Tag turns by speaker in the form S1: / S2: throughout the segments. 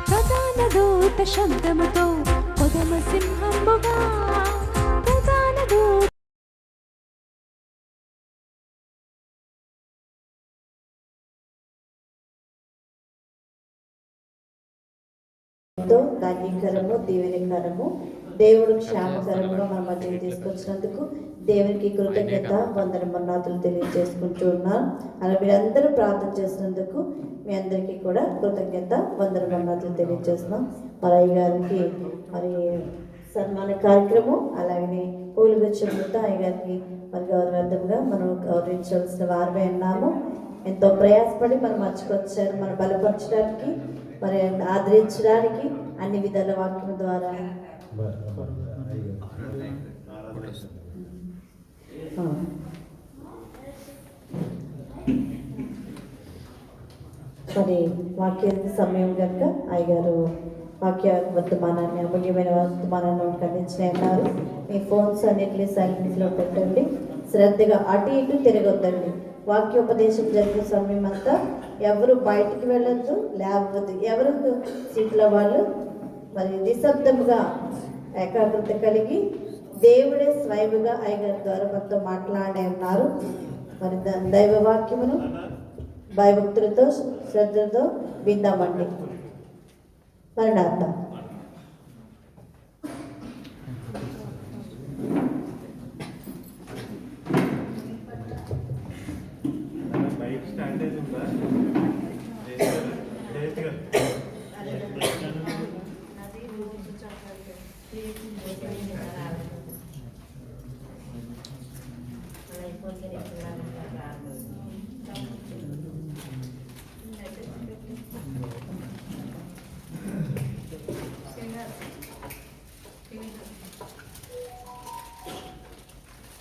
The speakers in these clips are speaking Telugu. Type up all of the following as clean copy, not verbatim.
S1: ప్రధాన దూత శబ్దముతో కొదమ సింహముగా ప్రధాన దూత
S2: ధాన్యకరము దీవెనకరము దేవుడు క్షేమకరముగా మన మధ్యకి తీసుకొచ్చినందుకు దేవునికి కృతజ్ఞత వందనాలు తెలియజేసుకుంటూ ఉన్నాను. అలా మీరందరూ ప్రార్థన చేసినందుకు మీ అందరికీ కూడా కృతజ్ఞత వందనాలు తెలియజేస్తున్నాం. మరి అయ్యగారికి మరి సన్మాన కార్యక్రమం అలాగనే పూలు గుచ్చములతో అయ్యగారికి మరి గౌరవంగా మనం గౌరవించవలసిన వారమే ఉన్నాము. ఎంతో ప్రయాసపడి మనం మర్చుకొచ్చారు, మనం బలపరచడానికి మరి ఆదరించడానికి అన్ని విధాల వాక్యం ద్వారా మరి వాక్య సమయం కనుక అయ్యగారు వాక్య వర్తమానాన్ని అమూల్యమైన వర్తమానాన్ని అందించినారు. మీ ఫోన్స్ అన్నిటినీ సైలెంట్లో పెట్టండి, శ్రద్ధగా అటు ఇటు తిరగొద్దండి. వాక్యోపదేశం జరిగే సమయం అంతా ఎవరు బయటికి వెళ్ళొద్దు, లేవద్దు. ఎవరు సీట్లో వాళ్ళు మరి నిశ్శబ్దముగా ఏకాగ్రత కలిగి దేవుడే స్వయముగా అయ్యగారి ద్వారా మనతో మాట్లాడే ఉన్నారు. మరి దైవ వాక్యమును భయభక్తులతో శ్రద్ధతో విందామండి. మరి నార్థం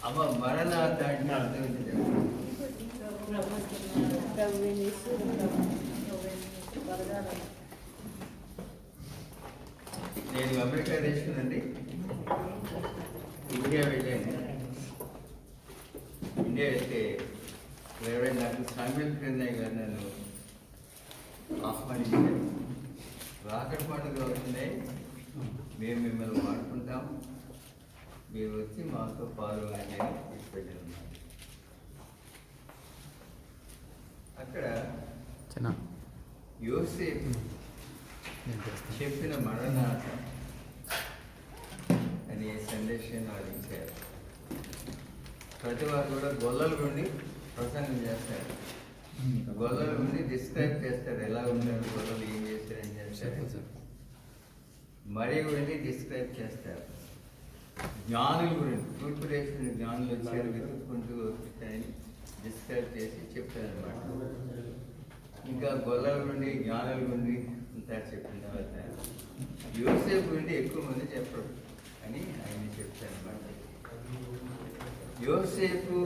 S3: అమ్మ మరణార్థ నేను అమెరికా దేశండి ఇండియా వెళ్ళాను. ఇండియా వెళ్తే నాకు సామ్యుల్ క్రిందయ్య గారు నన్ను ఆహ్వానించారు. రాకటి పండుగ అవుతుంది, మేము మిమ్మల్ని వాడుకుంటాం, మీరు వచ్చి మాతో పాల్గొని తీసుకెళ్ళారు. అక్కడ యోసేపు చెప్పిన మరణాత అనే సందేశాన్ని వాళ్ళు ఇచ్చారు. ప్రతి వారు కూడా గొల్లలు ఉండి ప్రసంగం చేస్తారు, గొల్లలు ఉండి డిస్క్రైబ్ చేస్తారు, ఎలా ఉన్నారు గొల్లలు, ఏం చేస్తారు, ఏం చేస్తారు. మరీ వెళ్ళి డిస్క్రైబ్ చేస్తారు. జ్ఞానుల గురించి తూర్పు దేశం జ్ఞానులు వచ్చారు, వెతుక్కుంటూ వచ్చాయని డిస్క్రైబ్ చేసి చెప్పారనమాట. ఇంకా గొల్లల నుండి జ్ఞానుల నుండి అంతా చెప్పిన తర్వాత యోసేపు నుండి ఎక్కువ మంది చెప్పరు అని ఆయన చెప్తారనమాట. యోసేపు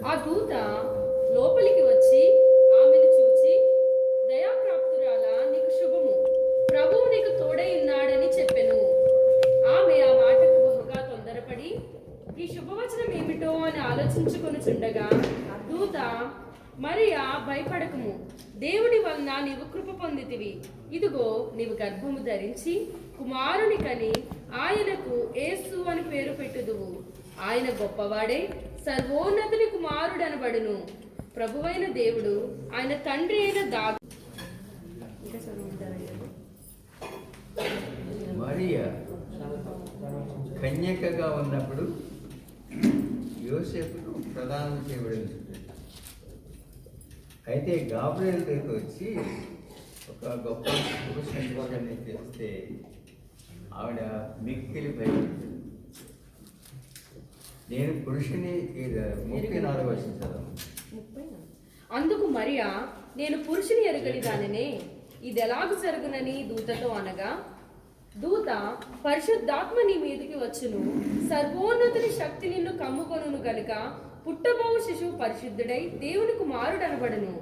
S4: ఆ దూత లోపలికి వచ్చి ఆమెను చూచి, దయాప్రాప్తురాలా, నీకు శుభము, ప్రభువు నీకు తోడై ఉన్నాడని చెప్పెను. ఆమె ఆ మాటకు బహుగా తొందరపడి ఈ శుభవచనం ఏమిటో అని ఆలోచించుకొనుచుండగా దూత, మరియా, భయపడకము, దేవుడి వలన నీవు కృప పొందితివి. ఇదిగో నీవు గర్భము ధరించి కుమారుని కని ఆయనకు యేసు అని పేరు పెట్టుదువు. ఆయన గొప్పవాడే, సర్వోన్నతుని కుమారుడనబడును. ప్రభువైన దేవుడు ఆయన తండ్రి అయిన
S3: మరియా కన్యకగా ఉన్నప్పుడు యోసేపును ప్రదానం చేయబడింది. అయితే గాబ్రియల్ దగ్గరికి వచ్చి ఒక గొప్ప పురుషుని చేస్తే ఆవిడ మిక్కిలి భయపడింది. నేను పురుషుని 34వ వచనం చదవను.
S4: అందుకు మరియా, నేను పురుషుని ఎరుగని దానినే, ఇది ఎలాగు జరుగునని దూతతో అనగా, దూత, పరిశుద్ధాత్మ నీ మీదకి వచ్చును, సర్వోన్నతుని శక్తి నిన్ను కమ్ముకొనును గనుక పుట్టబోవు శిశువు పరిశుద్ధుడై దేవుని కుమారుడు అనబడును.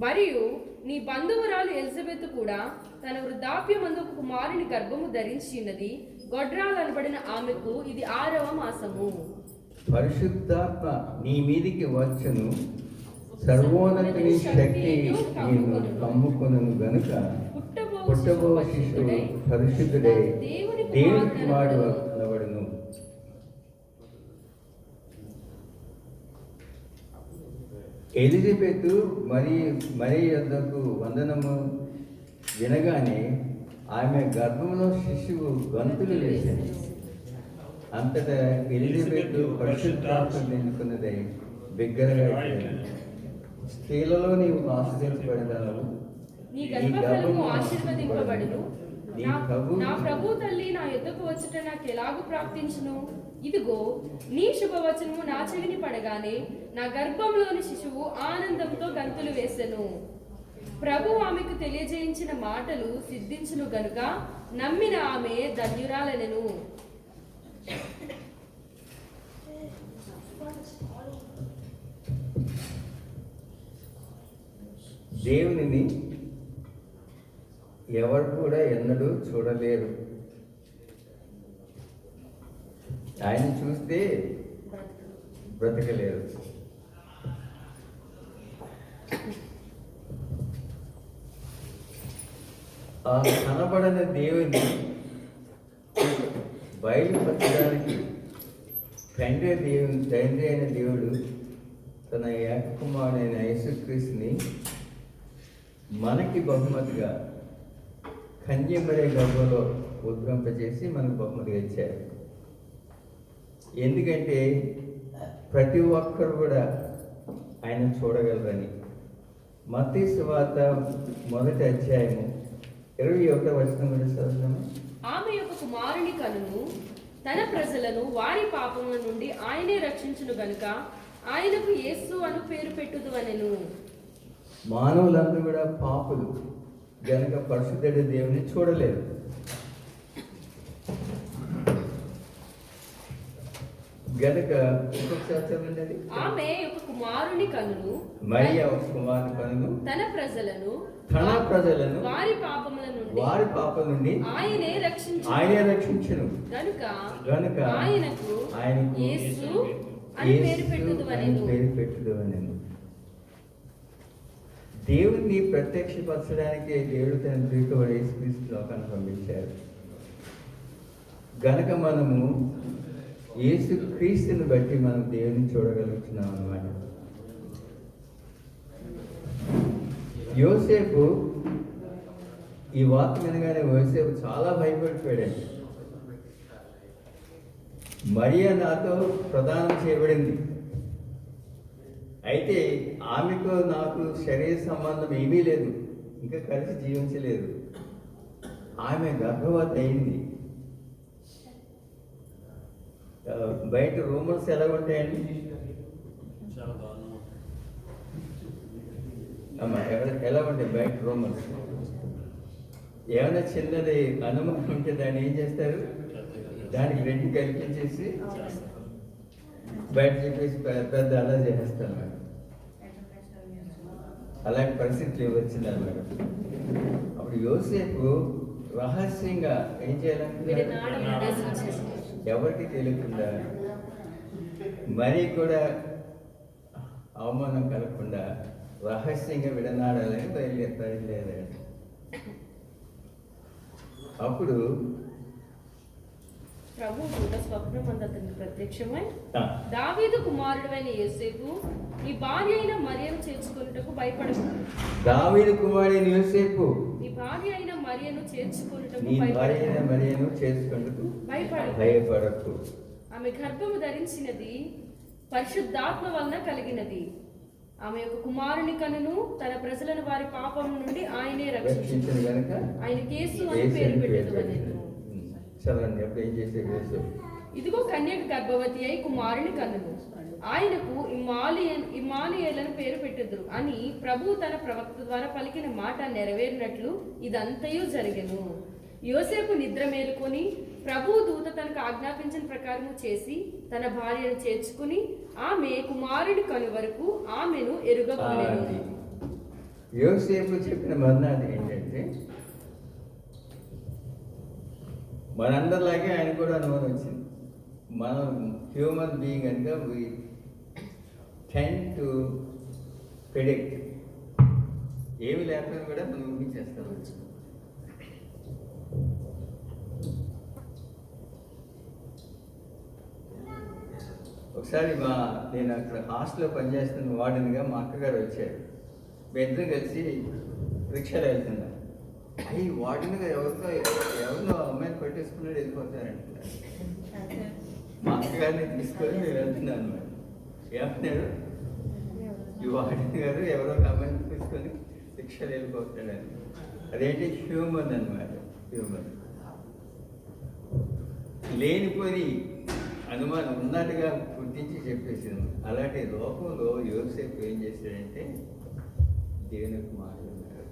S4: మరియు నీ బంధువురాలు ఎలిజబెత్ కూడా తన వృద్ధాప్యమందు ఒక కుమారుని గర్భము ధరించినది. గొడ్రాలు అనబడిన ఆమెకు ఇది 6వ మాసము.
S3: పరిశుద్ధాత్మ నీ మీదికి వచ్చును, సర్వోన్నతుని శక్తి నిన్ను కమ్ముకొనును గనుక పుట్టబో శిశువు పరిశుద్ధుడై దేవుని కుమారుడు అనబడును. ఎలిజబెత్ మరి యొద్దకు వందనము వినగానే ఆమె గర్భంలో శిశువు గంతులు వేసింది. అంతటా ఎలిజబెత్ పరిశుద్ధాత్మ నిండుకున్నదై బిగ్గరగా, స్త్రీలలో నీవు ఆశీర్వదించబడతావు,
S4: నీ గర్భఫలము ఆశీర్వదింపబడును. నా ప్రభు తల్లి నా యొద్దకు వచ్చుట నాకు ఎలాగూ ప్రాప్తించును? ఇదిగో నీ శుభవచనము నా చెవిని పడగానే నా గర్భంలోని శిశువు ఆనందంతో గంతులు వేసెను. ప్రభు ఆమెకు తెలియజేయించిన మాటలు సిద్ధించును గనుక నమ్మిన ఆమె ధన్యురాలనెను.
S3: దేవునిని ఎవరు కూడా ఎన్నడూ చూడలేరు. ఆయన చూస్తే బ్రతకలేరు. ఆ కనబడని దేవుని బయలుపరచడానికి తండ్రి అయిన దేవుడు తన ఏకకుమారుడైన యేసుక్రీస్తుని మనకి బహుమతిగా కన్యమరే గర్భంలో ఉద్భవింపజేసి మనకు బహుమతిగా ఇచ్చారు. ఎందుకంటే ప్రతి ఒక్కరు కూడా ఆయన చూడగలరని. మత్తయి సువార్త 1వ అధ్యాయము 21వ వచనం కూడా చదువుతాము.
S4: ఆమె యొక్క కుమారుని కనును, తన ప్రజలను వారి పాపముల నుండి ఆయనే రక్షించును గనుక ఆయనకు యేసు అను పేరు పెట్టుదు అనెను.
S3: మానవులందరూ కూడా పాపులు గనుక పరిశుద్ధుడైన దేవుని చూడలేరు. గనుక ఇంకొకసారి చదవండి.
S4: ఆమె యొక్క కుమారుని కనును,
S3: మరియా ఒక కుమారుని కనును,
S4: తన ప్రజలను వారి పాపముల నుండి ఆయనే రక్షించును గనుక ఆయనకు యేసు అని పేరు పెట్టుదు అనెను.
S3: దేవుణ్ణి ప్రత్యక్షపరచడానికి దేవుడు తన ప్రియకుమారుడు యేసుక్రీస్తు లోకాన్ని పంపించారు. గనక మనము యేసుక్రీస్తుని బట్టి మనం దేవుని చూడగలుగుతున్నాం అన్నమాట. యోసేపు ఈ వార్త వినగానే యోసేపు చాలా భయపడిపోయాడు. మరియా నాతో ప్రదానం చేయబడింది, అయితే ఆమెకు నాకు శరీర సంబంధం ఏమీ లేదు, ఇంకా కలిసి జీవించలేదు. ఆమె గర్భవతి అయింది. బయట రూమర్స్ ఎలా ఉంటాయండి అమ్మా? ఎలా ఉంటాయి బయట రూమర్స్? ఏమైనా చిన్నది అనుమానం ఉంటే దాన్ని ఏం చేస్తారు? దానికి రెండు కల్పించేసి బయట చెప్పేసి పెద్ద అలా చేసేస్తాను మేడం. అలాంటి పరిస్థితులు వచ్చింది అన్నమాట. అప్పుడు యోసేపు రహస్యంగా ఏం చేయాలంటే ఎవరికి తెలియకుండా, మరీ కూడా అవమానం కలగకుండా రహస్యంగా విడనాడాలని బయలుదేరాడు. అప్పుడు
S4: ప్రభు దూత స్వప్నమందు అతనికి ప్రత్యక్షమై,
S3: ఆ,
S4: దావీదు కుమారుడైన యోసేపు నీ భార్య అయిన మరియను చేర్చుకొనుటకు భయపడకు.
S3: దావీదు కుమారుడైన యోసేపు
S4: నీ భార్య అయిన మరియను చేర్చుకొనుటకు
S3: నీ భార్య
S4: భయపడకు.
S3: అయిన మరియను చేసుకుంటూ భయపడకు.
S4: ఆమె గర్భము ధరించినది పరిశుద్ధాత్మ వలన కలిగినది. ఆమె యొక్క కుమారుని కనును తన ప్రజలను వారి పాపం నుండి ఆయనే
S3: రక్షించిన
S4: రక్షించును.
S3: కనుక
S4: ఆయన కేసు అని పేరు పెట్టెదవలెను.
S3: చదవండి. ఎప్పుడు ఏం చేసే యేసు?
S4: ఇదిగో కన్యక గర్భవతి అయి కుమారుని కనును. ఆయనకు ఇమ్మానుయేలను పేరు పెట్టెదరు అని ప్రభు తన ప్రవక్త ద్వారా పలికిన మాట నెరవేరినట్లు ఇదంతయు జరిగెను. యోసేపు నిద్ర మేలుకొని ప్రభు దూత తనకు ఆజ్ఞాపించిన ప్రకారము చేసి తన భార్యను చేర్చుకుని ఆమె కుమారుని కను వరకు ఆమెను ఎరుగబోలెను.
S3: యోసేపు చెప్పిన మర్నాడు ఏంటంటే, మనందరిలాగే ఆయన కూడా అనుమానం వచ్చింది. మనం హ్యూమన్ బీయింగ్ కనుక వీ టెండ్ టు ప్రిడిక్ట్. ఏమి లేకపోయినా కూడా మనం ఊహించేస్తాం. ఒకసారి నేను అక్కడ హాస్టల్లో పనిచేస్తున్న వార్డెన్గా మా అక్కగారు వచ్చారు. మీ ఇద్దరం కలిసి రిక్షాలో వెళ్తున్నాం. అయ్యి వార్డెన్గా ఎవరినో అమ్మాయిని పట్టేసుకున్నాడు వెళ్ళిపోతారంటున్నారు. మా అక్కగారిని తీసుకొని నేను వెళ్తున్నాను అన్నమాట. ఏమంటున్నాడు, ఈ వార్డెన్ గారు ఎవరో ఒక అమ్మాయిని తీసుకొని రిక్షాలో వెళ్ళిపోతాడని. అదేంటి హ్యూమన్ అన్నమాట. హ్యూమన్ లేనిపోయి అనుమానం ఉన్నట్టుగా గుర్తించి చెప్పేసింది. అలాంటి లోకంలో యోసేపు ఏం చేశాడంటే దేవునికి మాట్లాడినాడు.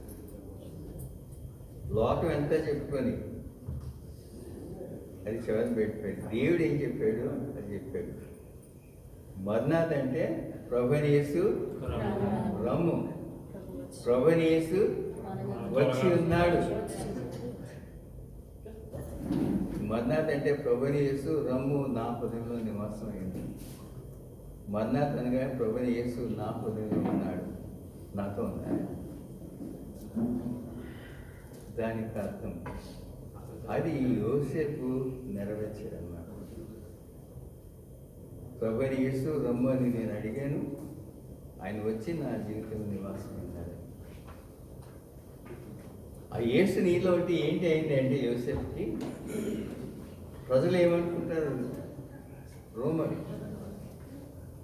S3: లోకం ఎంత చెప్పుకొని అది చివరి పెట్టిపోయాడు. దేవుడు ఏం చెప్పాడు అది చెప్పాడు. మర్నాథ్ అంటే ప్రభునేసు రమ్ము, ప్రభునేసు వచ్చి ఉన్నాడు. మర్నాథ్ అంటే ప్రభుని యేసు రమ్ము నా హృదయంలో నివాసం అయింది. మర్నాథ్ అనగా ప్రభుని యేసు నా హృదయంలో ఉన్నాడు, నాతో ఉన్నాడు. దానికి అర్థం అది యోసేపు నెరవేర్చాడు అన్నమాట. ప్రభుని యేసు రమ్ము అని నేను అడిగాను, ఆయన వచ్చి నా జీవితంలో నివాసం అన్నాడు. ఆ యేసు నీలో ఒకటి ఏంటి అయింది అంటే యోసేపుకి ప్రజలు ఏమనుకుంటారు, రోమన్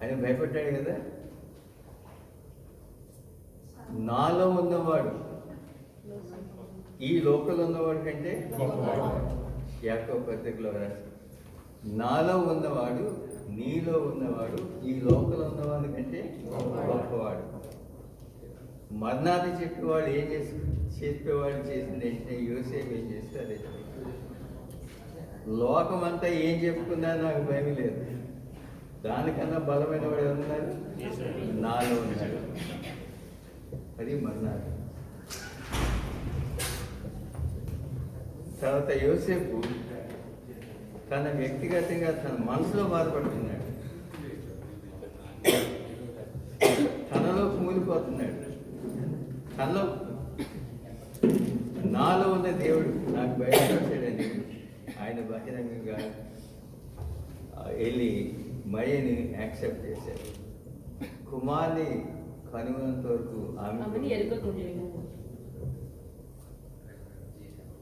S3: ఆయన భయపడ్డాడు కదా. నాలో ఉన్నవాడు ఈ లోకంలో ఉన్నవాడు కంటే యాకోబు పత్రికలో రాసి, నాలో ఉన్నవాడు నీలో ఉన్నవాడు ఈ లోకంలో ఉన్నవాడు కంటే గొప్పవాడు. మర్నాథి చెప్పేవాడు ఏం చెప్పేవాడు చేసింది ఏంటంటే యోసేపు ఏం చేస్తే అదే లోకం అంతా ఏం చెప్పుకున్నా నాకు భయం లేదు. దానికన్నా బలమైన వాడు ఎవరున్నారు, నాలో ఉన్నాడు. అది మర్నాథి. తర్వాత యోసేపు తన వ్యక్తిగతంగా తన మనసులో బాధపడుతున్నాడు, తనలో కూలిపోతున్నాడు. తనలో నాలో ఉన్న దేవుడు నాకు బయటపడ్డాడని ఆయన బహిరంగంగా వెళ్ళి మరియని యాక్సెప్ట్ చేశాడు. కుమార్ని కనుగొనంత వరకు ఆమె
S4: ఎరుగకుండెను.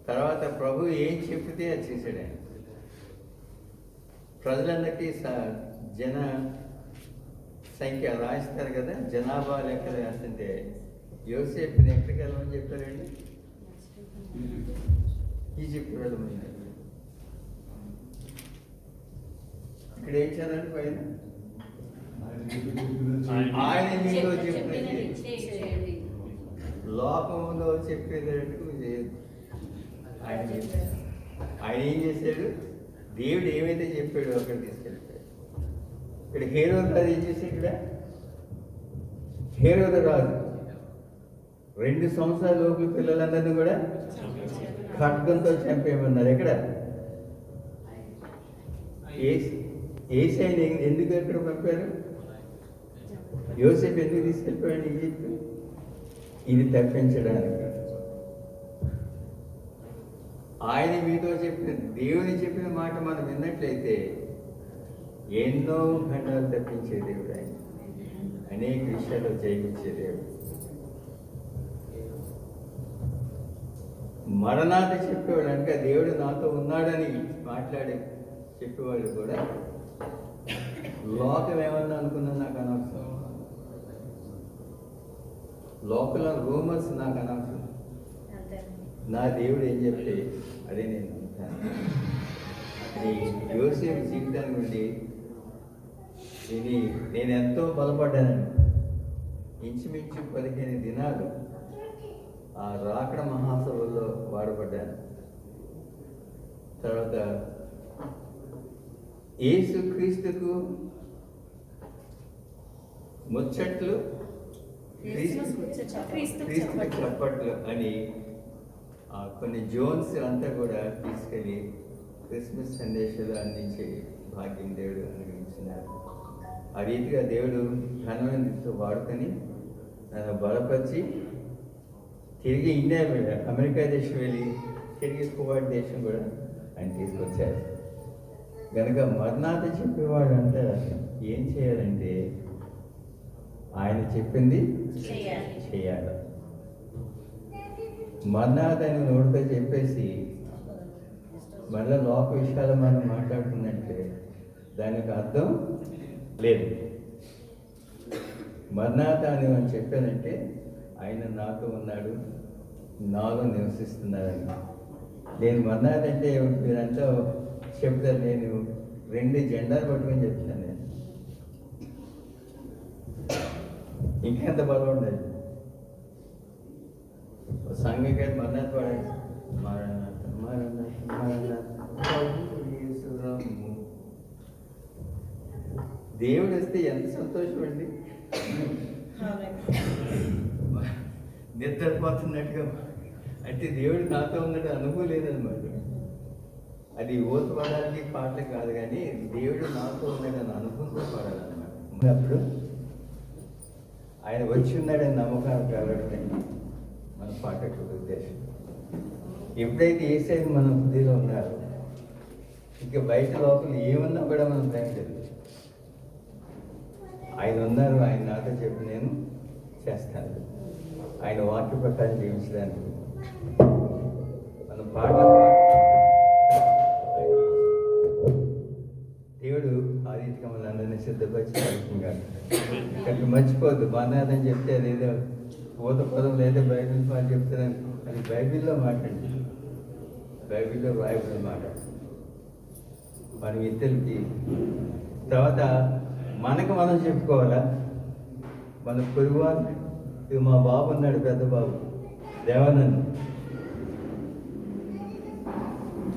S3: తర్వాత ప్రభు ఏం చెప్తే అది చేశాడు ఆయన. ప్రజలందరికీ జన సంఖ్య రాయిస్తారు కదా, జనాభా లెక్కలు రాస్తుంటే యోసేపుని ఎక్కడికి వెళ్ళమని చెప్పారండి, ఈజిప్ట్ వెళ్ళమని. ఇక్కడ ఏం చేయాలంటే పైన ఆయన మీలో చెప్పేది లోకంలో చెప్పేటట్టు ఆయన చెప్పాడు. ఆయన ఏం చేశాడు, దేవుడు ఏమైతే చెప్పాడో అక్కడ తీసుకెళ్ళిపోయాడు. ఇక్కడ హేరోదు రాజు ఏం చేశాడు, ఇక్కడ హేరోదు రాజు 2 సంవత్సరాల లోపు పిల్లలందరినీ కూడా ఖడ్గంతో చంపేయమన్నారు. ఎక్కడ ఏసైని ఎందుకు ఎక్కడ పంపారు, యోసేపు ఎందుకు తీసుకెళ్ళిపోయాడు ఈజిప్ట్, ఇది తప్పించడానికి. ఆయన మీతో చెప్పిన దేవుని చెప్పిన మాట మనం విన్నట్లయితే ఎన్నో ఖండాలు తప్పించే దేవుడు ఆయన. అనేక విషయాల్లో జయించే దేవుడు. మరణాత చెప్పేవాడు అంటే దేవుడు నాతో ఉన్నాడని మాట్లాడే చెప్పేవాళ్ళు కూడా లోకం ఏమన్నా అనుకున్నా నాకు అనవసరం, లోకల్ రూమర్స్ నాకు అనవసరం. నా దేవుడు ఏం చెప్తే అదే నేను నమ్ముతాను. యోసేపు జీవితం నుండి ఇది నేను ఎంతో బలపడ్డానండి. ఇంచుమించు 15 దినాలు ఆ రాకడ మహాసభల్లో వాడబడ్డాను. తర్వాత యేసు క్రీస్తుకు ముచ్చట్లు, క్రీస్తుకు చప్పట్లు అని కొన్ని జోన్స్ అంతా కూడా తీసుకెళ్ళి క్రిస్మస్ సందేశాలు అందించే భాగ్యం దేవుడు అనుగ్రహించినారు. ఆ రీతిగా దేవుడు ఘనమైన రీతితో వాడుకొని నన్ను బలపరిచి తిరిగి ఇండియా అమెరికా దేశం వెళ్ళి తిరిగి కువైట్ దేశం కూడా ఆయన తీసుకొచ్చారు. కనుక మరణాత చెప్పేవాడు అంటే ఏం చేయాలంటే ఆయన చెప్పింది చేయాలి. మరణాత అని నోటితో చెప్పేసి మళ్ళీ లోక విషయాలు మనం మాట్లాడుతుందంటే దానికి అర్థం లేదు. మరణాత అని మనం చెప్పానంటే ఆయన నాతో ఉన్నాడు, నాలో నివసిస్తున్నాడని. నేను మరణాత అంటే మీరంతా చెప్తారు, నేను 2 జెండాలు పట్టుకొని చెప్తాను. నేను ఇంకెంత బలం ఉండాలి. సంఘకే మరణాత పడండి, మరణాత మరణాత మరణాత దేవుడు వస్తే ఎంత సంతోషం అండి. నిద్రపోతున్నట్టుగా అంటే దేవుడు నాతో ఉన్నట్టు అనుకోలేదన్నమాట. అది ఓతు పడాలి పాటలు కాదు, కానీ దేవుడు నాతో ఉన్నాడని అనుకుంటూ పాడాలన్నమాట. అప్పుడు ఆయన వచ్చి ఉన్నాడని నమ్మకాలు కలగడం మన పాట ఉద్దేశం. ఎప్పుడైతే యేసయ్య మన బుద్ధిలో ఉన్నారో ఇంకా బయట లోపల ఏమన్నా కూడా మనం తగ్గలేదు. ఆయన ఉన్నారు, ఆయన నాతో చెప్పి నేను చేస్తాను. ఆయన వాక్య ప్రకారం జీవించడానికి మనం పాటలు దేవుడు ఆ రీతిగా మన అందరినీ సిద్ధపరిచి ఇక్కడికి మర్చిపోద్దు. మన్నాదని చెప్తే అదేదో ఊత పదం లేదా బైబిల్ మాట చెప్తున్నాను, అది బైబిల్లో మాట్లాడి బైబిల్లో రాయబడిన మాట మనం ఇతరులకి. తర్వాత మనకు మనం చెప్పుకోవాలా. మన పొరుగువారు, ఇది మా బాబు ఉన్నాడు, పెద్ద బాబు దేవానంద్.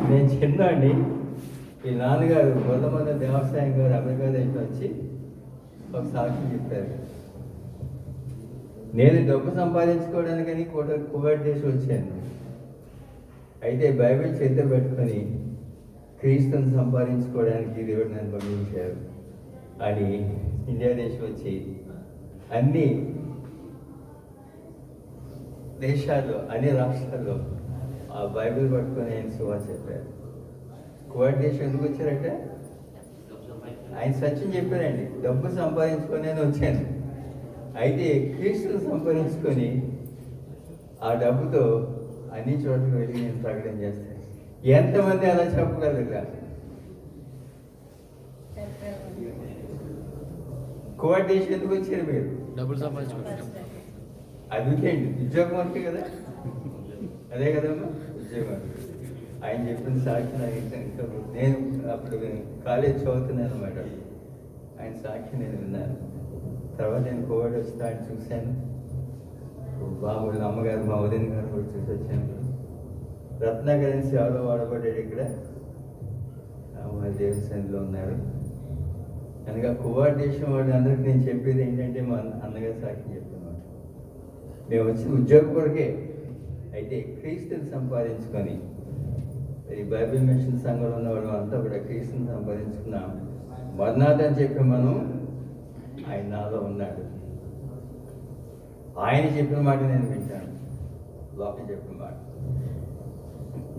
S3: నేను చిన్న అండి, ఈ నాన్నగారు గొల్లమంద దేవసాయం గారు అమెరికా దేశం వచ్చి ఒక సాక్షి చెప్పారు. నేను డబ్బు సంపాదించుకోవడానికని కువైట్ దేశం వచ్చాను. అయితే బైబిల్ చేత పెట్టుకొని క్రీస్తుని సంపాదించుకోవడానికి దేవుడు నన్ను పంపించారు అని ఇండియా దేశం వచ్చి అన్ని దేశాల్లో, అన్ని రాష్ట్రాల్లో ఆ బైబిల్ పట్టుకొని ఆయన సువార్త చెప్పారు. కువైట్ దేశం ఎందుకు వచ్చారంటే ఆయన సత్యం చెప్పారండి, డబ్బు సంపాదించుకొని నేను వచ్చాను. అయితే క్రీస్తుని సంపాదించుకొని ఆ డబ్బుతో అన్ని చోట్లకు వెళ్ళి నేను ప్రకటన చేస్తాను. ఎంతమంది అలా చెప్పగలరు? కువైట్ దేశం ఎందుకు వచ్చారు మీరు?
S5: డబ్బులు సంపాదించుకుంటారు.
S3: అందుకేంటి ఉద్యోగం అంటే కదా, అదే కదమ్మా ఉద్యోగం. ఆయన చెప్పిన సాక్షి నాకు నేను అప్పుడు కాలేజ్ చదువుతున్నాను అనమాట. ఆయన సాక్షి నేను విన్నాను. తర్వాత నేను కోవిడ్ వస్తే ఆయన చూశాను. బాబు అమ్మగారు, మా ఉదయన్ గారు కూడా చూసి వచ్చాను. రత్నాకరణ సేవలో వాడబడ్డాడు ఇక్కడ, మా దేవుని సన్నిధిలో ఉన్నారు. కనుక కువైట్ దేశం వాళ్ళు అందరికీ నేను చెప్పేది ఏంటంటే, మా అన్నగారు సాక్షి చెప్తున్నాను, మేము వచ్చి ఉద్యోగం కొరకే. అయితే క్రీస్తుని సంపాదించుకొని ఈ బైబిల్ మిషన్ సంఘంలో ఉన్న వాళ్ళు అంతా కూడా క్రీస్తుని సంపాదించుకున్నాం. మర్నాథ్ అని చెప్పి మనం ఆయన నాలో ఉన్నాడు. ఆయన చెప్పిన మాట నేను వింటాను, లోపల చెప్పిన మాట.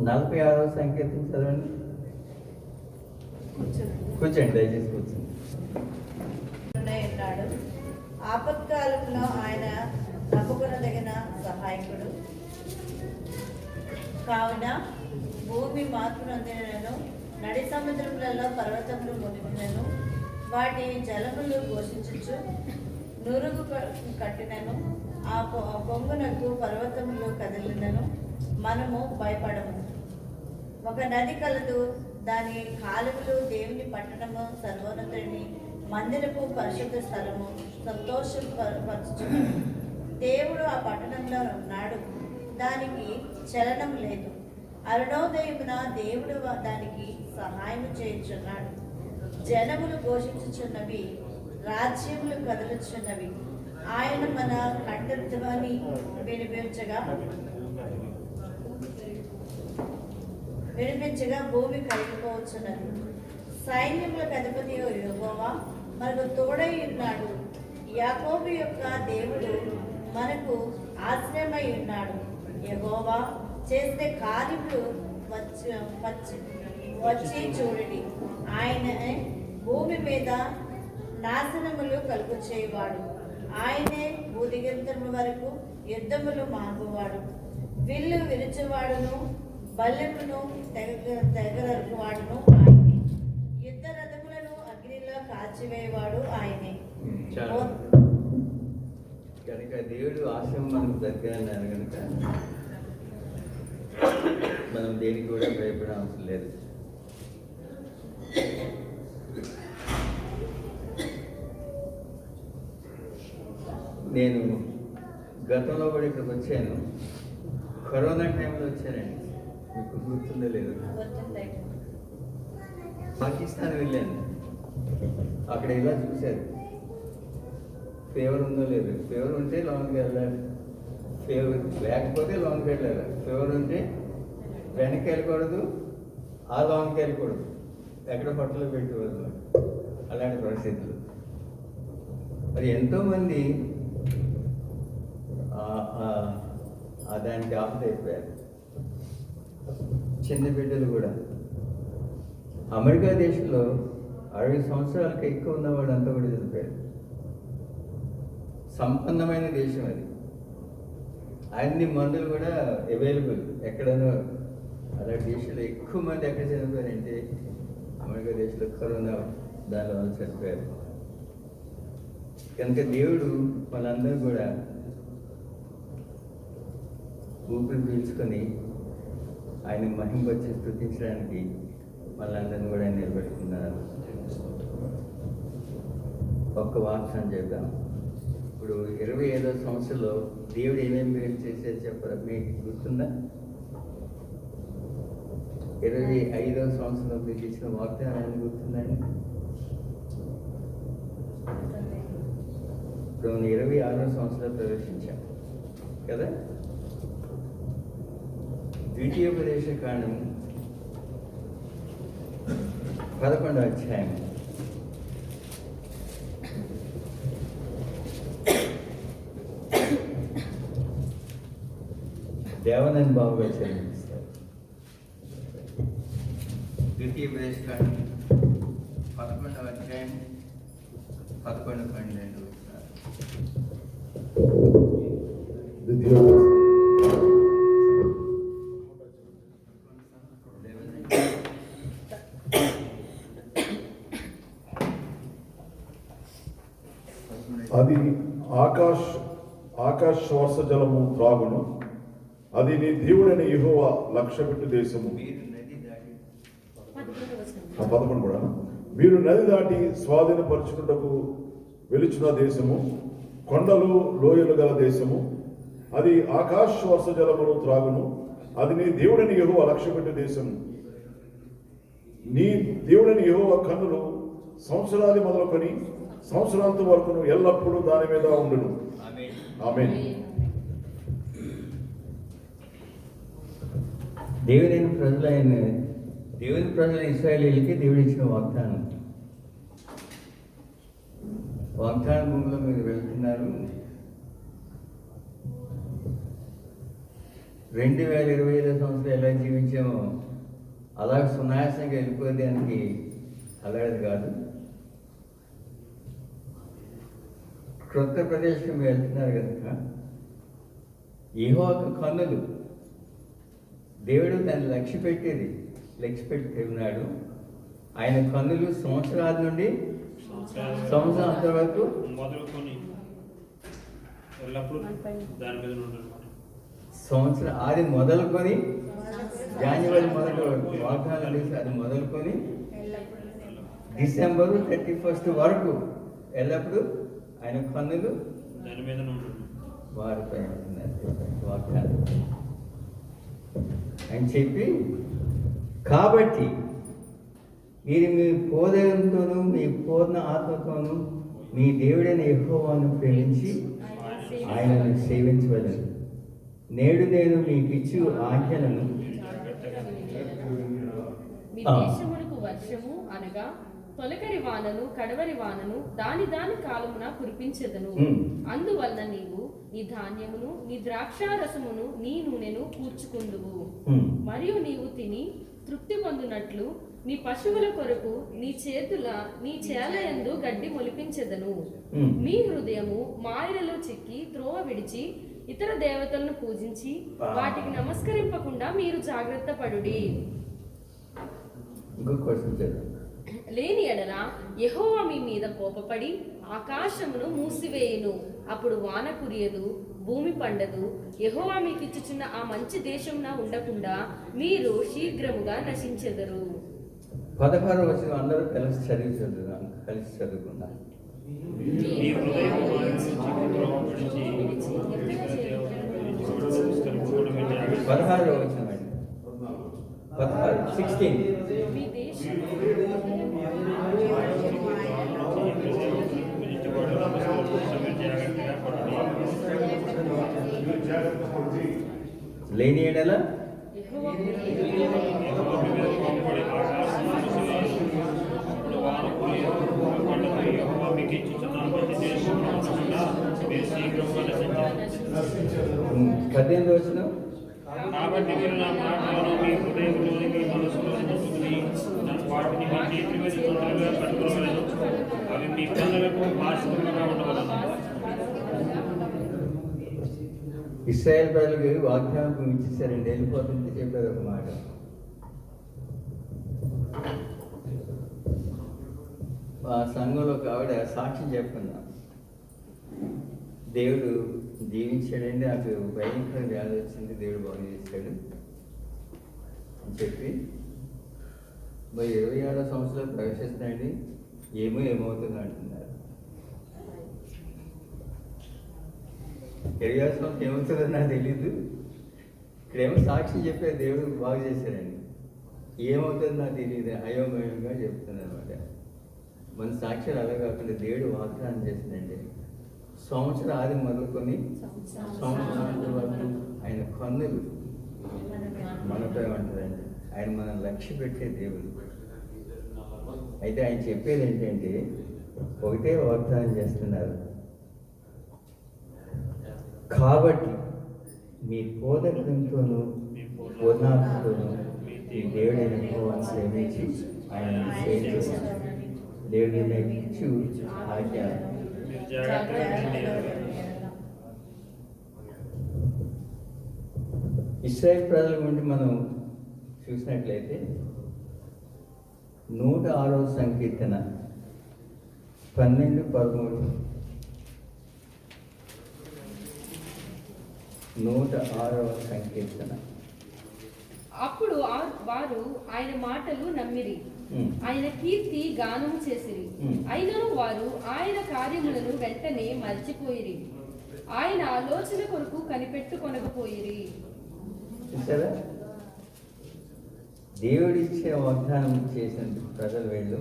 S3: 46వ సంకీర్తన చదవండి. కూర్చోండి, దయచేసి కూర్చోండి.
S2: ఉన్నాడు. ఆపత్కాలంలో ఆయన నమ్ముకొనదగిన సహాయకుడు. కావున భూమి మార్పు నొందినను, నడి సముద్రములలో పర్వతములు మునిగినను, వాటి జలములు ఘోషించుచు నురుగు కట్టినను, ఆ పొంగునకు పర్వతములు కదిలినను మనము భయపడము. ఒక నది కలదు, దాని కాలువలు దేవుని పట్టణము, సర్వోన్నతుని మందిరపు పరిశుద్ధ స్థలము సంతోషపరచుచున్నది. దేవుడు ఆ పట్టణంలో ఉన్నాడు, దానికి చలనం లేదు. అరుణోదయమున దేవుడు దానికి సహాయం చేయుచున్నాడు. జనములు ఘోషించుచున్నవి, రాజ్యములు కదులుచున్నవి. ఆయన మన కంఠధ్వని వినిపించగా భూమి కరిగిపోవచ్చున్నది. సైన్యములకు అధిపతి యెహోవా మనకు తోడై ఉన్నాడు. యాకోబు యొక్క దేవుడు మనకు ఆశ్రయమై ఉన్నాడు. యెహోవా చేసే కార్యములు వచ్చి చూడండి. ఆయన భూమి మీద నాశనములు కలుగు చేయవాడు. ఆయనే భూదిగంతముల వరకు యుద్ధములు మాపువాడు. విల్లు విరిచేవాడును, బల్లెమును తెగరకువాడును ఆయనే. యుద్ధ రథములను అగ్నిలో కాల్చివేయవాడు ఆయనే.
S3: కనుక దేవుడు ఆశ్రమం మనకు దగ్గర అన్నారు కనుక మనం దేనికి కూడా భయపడే అవసరం లేదు. నేను గతంలో కూడా ఇక్కడికి వచ్చాను. కరోనా టైంలో వచ్చానండి, మీకు గుర్తుందో లేదు. పాకిస్తాన్ వెళ్ళాను, అక్కడ ఇలా చూశారు, ఫీవర్ ఉందో లేదు. ఫీవర్ ఉంటే లోన్కి వెళ్ళాలి, ఫీవర్ లేకపోతే లోన్కి వెళ్ళాలి. ఫీవర్ ఉంటే వెనక్కి వెళ్ళకూడదు, ఆ లోన్కి వెళ్ళకూడదు, ఎక్కడ పట్టులో పెట్టేవాళ్ళు. అలాంటి పరిస్థితులు. మరి ఎంతోమంది దానికి ఆఫ్ అయిపోయారు. చిన్న బిడ్డలు కూడా. అమెరికా దేశంలో 60 సంవత్సరాలకు ఎక్కువ ఉన్నవాడు అంతా కూడా చనిపోయారు. సంపన్నమైన దేశం అది, అన్ని మందులు కూడా అవైలబుల్ ఎక్కడైనా. అలాంటి దేశంలో ఎక్కువ మంది ఎక్కడ చనిపోయారంటే అమెరికా దేశంలో కరోనా దానివల్ల చనిపోయారు. కనుక దేవుడు వాళ్ళందరూ కూడా ఊపిరి పీల్చుకొని ఆయన మహింపచ్చి స్తుతించడానికి వాళ్ళందరినీ కూడా ఆయన నిలబెట్టుకున్నారు. ఒక్క వాక్యం చేద్దాం. ఇప్పుడు 25వ సంవత్సరంలో దేవుడు ఏమేమి మేలు చేసేది చెప్పారు, మీకు గుర్తుందా? 25వ సంవత్సరంలో మీకు ఇచ్చిన వాగ్దానం గుర్తుందండి? ఇప్పుడు 26వ సంవత్సరంలో ప్రవేశించాం కదా. ద్వితీయోపదేశ కాండం 11వ అధ్యాయం. దేవనని బాబుగా చదివిస్తారు. ద్వితీయోపదేశ కాండం 11వ అధ్యాయం 11, 12.
S5: అది ఆకాశ శ్వాస జలము త్రాగును, అది నీ దేవుడైన యెహోవా లక్ష్యపెట్టు దేశము. 11 కూడా. మీరు నది దాటి స్వాధీనపరచుకుంటకు వెలుచున్న దేశము, కొండలు లోయలు గల దేశము, అది ఆకాశ శ్వాస జలమును త్రాగును, అది నీ దేవుడైన యెహోవా లక్ష్యపెట్టు దేశము. నీ దేవుడైన యెహోవా కన్నులు సంవత్సరాలు మొదలుకొని సంవత్సరాంతం వరకును ఎల్లప్పుడూ దాని మీద ఉండును. ఆమేన్.
S3: దేవుని ప్రజల ఇశ్రాయేలీయులకి దేవుడు ఇచ్చిన వాగ్దానం. వాగ్దాన భూమిలో మీరు వెళ్తున్నారు. 2025 సంవత్సరం ఎలా జీవించామో వెళ్ళిపోయేదానికి అలాంటిది కాదు. క్రొత్త ప్రదేశం వెళ్తున్నారు కనుక యెహోవాకు కన్నులు, దేవుడు దాన్ని లక్ష్య పెట్టి ఉన్నాడు. ఆయన కన్నులు సంవత్సరాల నుండి సంవత్సరాల వరకు
S6: మొదలుకొని ఎల్లప్పుడూ దాని మీద ఉండాలన్నమాట.
S3: సంవత్సరం అది మొదలుకొని జాన్యువరి మొదటి వాగ్దానం చేసి అది మొదలుకొని డిసెంబరు 31 వరకు ఎల్లప్పుడూ ఆయన కన్నులు
S6: దాని మీద ఉండాలి.
S3: వారిపై ఉంటున్నారు వాగ్దానం అని చెప్పి, కాబట్టి మీరు మీ హృదయంతోనూ మీ పూర్ణ ఆత్మతోనూ మీ దేవుడైన యెహోవాను ప్రేమించి ఆయనను సేవించవలెను. నేడు నేను మీకు ఇచ్చు ఆజ్ఞలను
S4: మీ దేశమునకు వర్షము అనగా తొలకరి వానను కడవరి వానను దాని కాలమున కురిపించెదను. అందువలన నీవు నీ ధాన్యమును నీ ద్రాక్షారసమును నీ నూనెను కూర్చుకుందువు. మరియు నీవు తిని తృప్తి పొందునట్లు నీ పశువుల కొరకు నీ చేలయందు గడ్డి మొలిపించెదను. మీ హృదయము మాయలలో చిక్కి త్రోవ విడిచి ఇతర దేవతలను పూజించి వాటికి నమస్కరింపకుండా మీరు జాగ్రత్త పడుడి. లేని ఎడల యెహోవా మీ మీద కోపపడి ఆకాశమును మూసివేయును. అప్పుడు వాన కురియదు, భూమి పండదు. యెహోవా మీకు ఇచ్చుచున్న ఆ మంచి దేశమున ఉండకుండా మీరు శీఘ్రముగా నశించెదరు.
S3: 16వ వచనం అందరూ కలిసి చదువుకున్నారు.
S6: మీ హృదయము మాయను త్రోవ విడిచి ఇతర దేవతలను నమస్కరింపకుండా మీరు జాగ్రత్త
S3: 16వ వచనం అండి. 16
S4: మీ దేశం
S3: లేని ఎడల
S4: యెహోవా
S6: మీకు ఇచ్చుచున్న మంచి దేశమున ఉండకుండా మీరు శీఘ్రముగా నశించెదరు.
S3: 18వ వచనం
S6: కాబట్టి మీరు నా మాటలను మీ హృదయంలోని మీ మనసులో ఉంచుకుని వాటిని మీ చేతి మీద తొందరగా పట్టుకోవలను. అవి మీ కన్నులకు భాషితంగా ఉండవలను.
S3: ఇశ్రాయేల్ ప్రజలకు వాగ్దానం ఇచ్చేసారండి, వెళ్ళిపోతుంటే చెప్పారు ఒక మాట. ఆ సంఘంలో ఒక ఆవిడ సాక్ష్యం చెప్పుకున్నా, దేవుడు దీవించాడండి, నాకు భయంకర వ్యాధి వచ్చింది, దేవుడు బాగు చేశాడు అని చెప్పి మరి 27వ సంవత్సరాలు ప్రవేశిస్తున్నాయండి, ఏమవుతుంది అంటున్నారు. 27వ సంవత్సరం ఏమవుతుందో నాకు తెలీదు. ఇక్కడేమో సాక్షి చెప్పారు, దేవుడు బాగు చేశాడండి, ఏమవుతుందో నాకు తెలియదు, అయోమయంగా చెప్తున్నాను అనమాట. మన సాక్ష్యాలు అలా కాకుండా దేవుడు వాగ్దానం చేసిందండి. సంవత్సరం ఆది మొదలుకొని సంవత్సరం వరకు ఆయన కన్నులు మనపై ఉంటుందండి. ఆయన మనం లక్ష్య పెట్టే దేవుడు. అయితే ఆయన చెప్పేది ఏంటంటే ఒకటే వాగ్దానం చేస్తున్నారు, కాబట్టి మీ పూర్ణతోనూ పూర్ణాత్మతోనూ ఈ దేవుడైన యెహోవాను సేవించి ఆయన సేవించారు. దేవుడి ఇచ్చు ఆజ్ఞ ఇశ్రాయేల్ ప్రజల గురించి మనం చూసినట్లయితే 106వ సంకీర్తన 12-13. 106వ సంకీర్తన.
S4: అప్పుడు వారు ఆయన మాటలు నమ్మిరి, ఆయన కీర్తి గానము చేసిరి. అయినను వారు ఆయన కార్యములను వెంటనే మర్చిపోయిరి, ఆయన ఆలోచన కొరకు కనిపెట్టుకొనకపోయిరి.
S3: చూసారా, దేవుడిచ్చే వాగ్దానం చేసిన ప్రజలు వీళ్ళు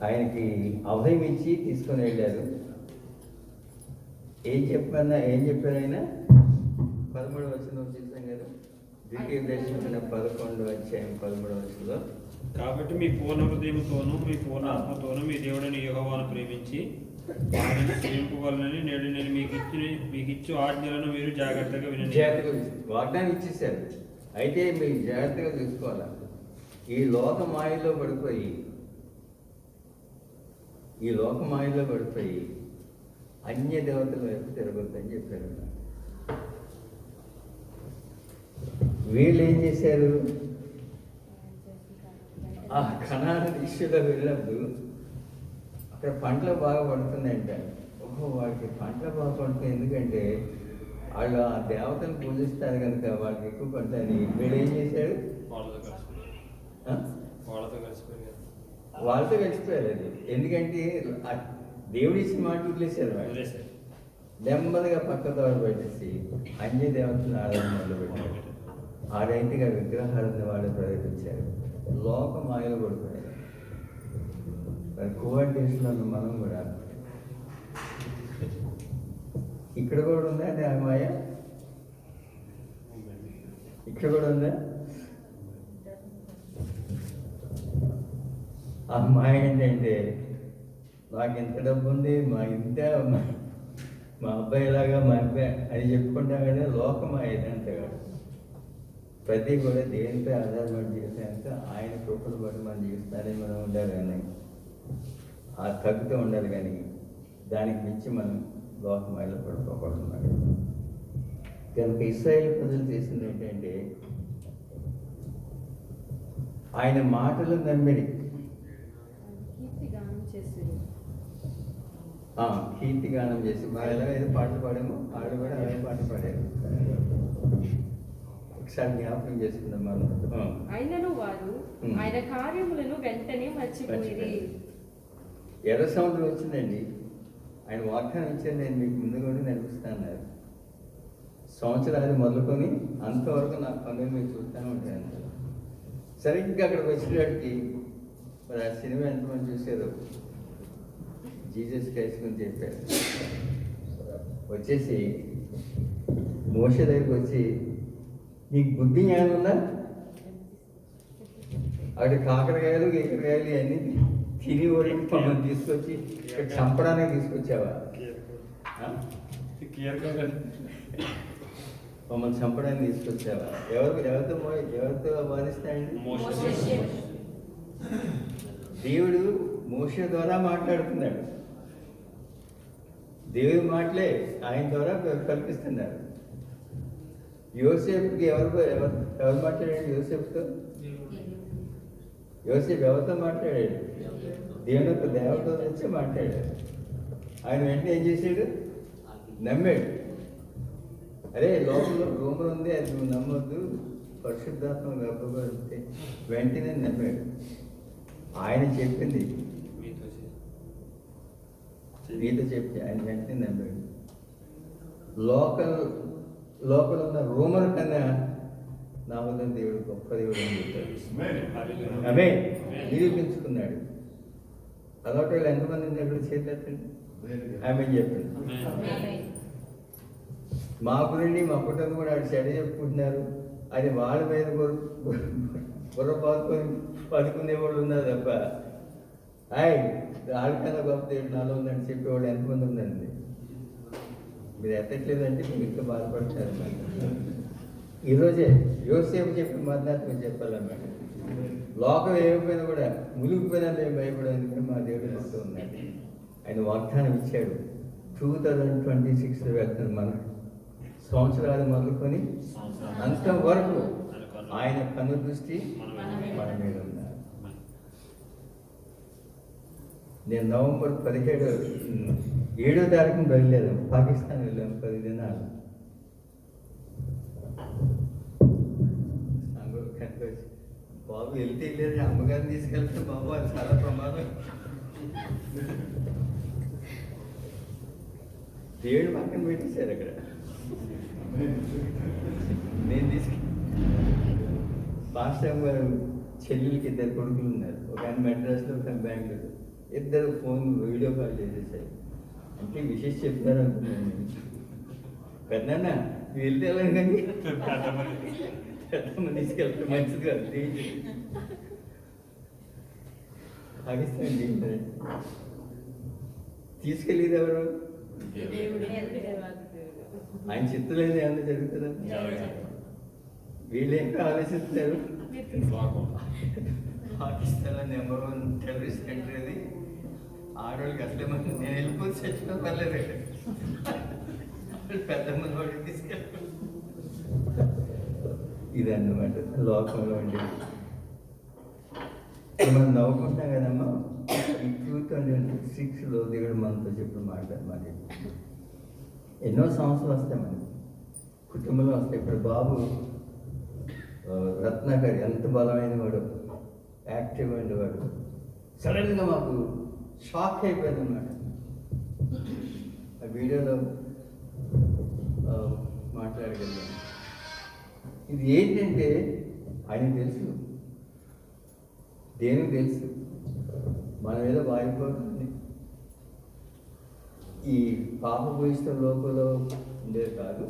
S3: ఆయనకి అభయం ఇచ్చి తీసుకొని వెళ్ళారు. ఏం చెప్పారు ఆయన? 13వ వచనం చూసాం కదా, ద్వితీయ దర్శనం 11వ అధ్యాయం 13వ వచనంలో,
S6: కాబట్టి మీ పూర్ణ హృదయముతోనూ మీ పూర్ణ ఆత్మతోనూ మీ దేవుడిని యెహోవాను ప్రేమించి ఆయనను సేవింపవలనని నేడు నేను మీకు ఇచ్చు ఆజ్ఞలను మీరు జాగ్రత్తగా వినండి.
S3: వాగ్దానం ఇచ్చేసారు, అయితే మీరు జాగ్రత్తగా చూసుకోవాలి. ఈ లోకమాయలో పడిపోయి అన్య దేవతల వైపు తిరగొద్దని చెప్పారు. వీళ్ళు ఏం చేశారు? ఆ కణాల దిశలో వెళ్ళినప్పుడు అక్కడ పంటలు బాగా పడుతున్నాయంట. ఓహో, వాడికి పంటలు బాగా పడుతుంది, ఎందుకంటే వాళ్ళు ఆ దేవతను పూజిస్తారు కనుక వాళ్ళకి ఎక్కువ పడతాయని వీళ్ళు ఏం చేశారు? వాళ్ళతో కలిసిపోయారు. అది ఎందుకంటే దేవుడి ఇచ్చిన మాట వదిలేశారు. వాళ్ళు నెమ్మదిగా పక్క దోడ పెట్టేసి అన్య దేవతలను ఆరాధన మొదలుపెట్టారు. ఆ రైతుగా విగ్రహాలను వాళ్ళు ప్రవేశించారు. లోకం మాయలో పడిపోయారు. మరి కోఆర్డినేషన్లో ఉన్న మనం కూడా ఇక్కడ కూడా ఉందా అది ఆ మాయ? ఇక్కడ కూడా ఉందా ఆ మాయ? ఏంటంటే మాకు ఎంత డబ్బు ఉంది, మా అబ్బాయి ఇలాగా, మా అబ్బాయి అని చెప్పుకుంటాం కదా, లోకమాయ ఇదంతా కాదు. ప్రతి కూడా దేనిపై ఆధారపడి జీవితానికి ఆయన కృపను బట్టి మనం జీవిస్తానని మనం ఉండాలి, కానీ ఆ తగ్గుతూ ఉండాలి, కానీ దానికి మించి మనం లోకమాయలో పడిపోకూడదు. కనుక ఇశ్రాయేలు ప్రజలు చేసింది ఏంటంటే ఆయన మాటలు నమ్మిడి కీర్తిగానం చేసి మా ఎలా ఏదో పాటలు పాడాము, ఆడు కూడా అవే పాటలు పాడారు. ఒకసారి జ్ఞాపకం చేసుకుందాం మనం.
S4: ఆయనను వారు ఆయన కార్యములను వెంటనే మర్చిపోయి.
S3: ఎర్ర సముద్రం వచ్చిందండి, ఆయన వాగ్దానం ఇచ్చారు, నేను మీకు ముందు కూడా నడిపిస్తాను. సంవత్సరాలు మొదలుకొని అంతవరకు నా పనులు మీరు చూస్తూనే ఉంటాను. సరిగ్గా అక్కడికి వచ్చినప్పటికి మరి ఆ సినిమా ఎంతమంది చూసారు? జీసస్ క్రైస్ట్ గురించి చెప్పారు. వచ్చేసి మోషే దగ్గరికి వచ్చి, నీకు బుద్ధి జ్ఞానం ఉందా? అక్కడ కాకరకాయలు గీకరకాయలు ఇవన్నీ తిని ఓడి మమ్మల్ని తీసుకొచ్చి చంపడానికి తీసుకొచ్చావా? మమ్మల్ని చంపడానికి తీసుకొచ్చావా? ఎవరితో వాదిస్తాయండి? దేవుడు మోషే ద్వారా మాట్లాడుతున్నాడు. దేవుడి మాటలే ఆయన ద్వారా కల్పిస్తున్నారు. యోసేపుకి ఎవరు మాట్లాడాడు? యోసేపుతో యోసేపు ఎవరితో మాట్లాడాడు? దేవుని యొక్క దేవతో వచ్చి మాట్లాడాడు. ఆయన వెంటనే ఏం చేశాడు? నమ్మాడు. అరే లోపల రూమర్ ఉంది, అది నువ్వు నమ్మొద్దు, పరిశుద్ధాత్మ గర్భపడితే వెంటనే నమ్మాడు. ఆయన చెప్పింది నీతో చెప్పి ఆయన వెంటనే నమ్మాడు. లోపల ఉన్న రూమర్ కన్నా నా వద్ద దేవుడు గొప్ప దేవుడు అని చెప్పాడు. ఆమె నిరూపించుకున్నాడు. అలాంటి వాళ్ళు ఎంతమంది ఉన్నారు? చేతులెత్తండి. ఆమె చెప్పండి. మా గురించి మా కుటుంబం కూడా ఆడు చెడ చెప్పుకుంటున్నారు, అది వాళ్ళ మీద బుర్ర పదుకునే వాళ్ళు ఉన్నారు తప్ప వాళ్ళకన్నా గొప్ప దేవుడు నాలో ఉందని చెప్పేవాళ్ళు ఎంతమంది ఉందండి? మీరు ఎత్తట్లేదంటే మీరు ఇంకా బాధపడతారు. ఈరోజే యోసేపు చెప్పిన మర్నాథ్ మీరు చెప్పాలన్నమాట. లోకం ఏమైపోయినా కూడా మునిగిపోయినా మేము భయపడేందుకు మా దేవుడు ఎంతో ఉన్నాడు. ఆయన వాగ్దానం ఇచ్చాడు. 2026లో వెళ్తాను. మన సంవత్సరాలు మొదలుకొని అంతవరకు ఆయన కన్ను దృష్టి మన మీద ఉన్నారు. నేను నవంబర్ 7వ తారీఖున బయలుదేరాను. పాకిస్తాన్ వెళ్ళాము 10 దినాలు. బాబు వెళ్తే వెళ్ళారు, అమ్మగారిని తీసుకెళ్తే బాబు అది చాలా ప్రమాదం. దేవుడు పక్కన పెట్టేశారు అక్కడ. నేను పాస్టర్ గారు చెల్లెలకి 2 కొడుకులు ఉన్నారు. ఒక ఆయన మెడ్రాస్లో, ఒక ఆయన బెంగళూరు. 2 ఫోన్ వీడియో కాల్ చేసేసారు. అంటే విశేష చెప్తారు అనుకున్నాను. పెద్దన్న వెళ్తే వెళ్ళాను, కానీ పెద్దమ్మ తీసుకెళ్తే మంచిది కాదు. పాకిస్తాన్ తీసుకెళ్ళేది ఎవరు? ఆయన చిత్తలేదు ఏమన్నా జరుగుతుందా? వీళ్ళేంటి ఆలోచిస్తారు?
S6: లోకం.
S3: పాకిస్తాన్లో నెంబర్ 1 టెర్రరిస్ట్ కంట్రీ అది. ఆడవాళ్ళకి అసలే మంది నేను వెళ్ళిపోతే చచ్చినా పర్లేదు, పెద్ద మంది వాడికి తీసుకెళ్ళి. ఇదన్నమాట లోకంలో ఉండేది. మనం నవ్వుకుంటాం కదమ్మా. ఈ 2006లో దేవుడు మనతో చెప్పిన మాట మరి ఎన్నో సమస్యలు వస్తాయి మనకి, కుటుంబంలో వస్తాయి. ఇప్పుడు బాబు రత్నాకర్ ఎంత బలమైన వాడు, యాక్టివ్ అయిన వాడు, సడన్గా మాకు షాక్ అయిపోయింది అన్నమాట. ఆ వీడియోలో మాట్లాడగలిగాను. ఇది ఏంటంటే ఆయన తెలుసు, దేవునికి తెలుసు మనం ఏదో వాయిపోతుంది. ఈ పాప భూయిష్ట లోకంలో ఉండేది కాదు.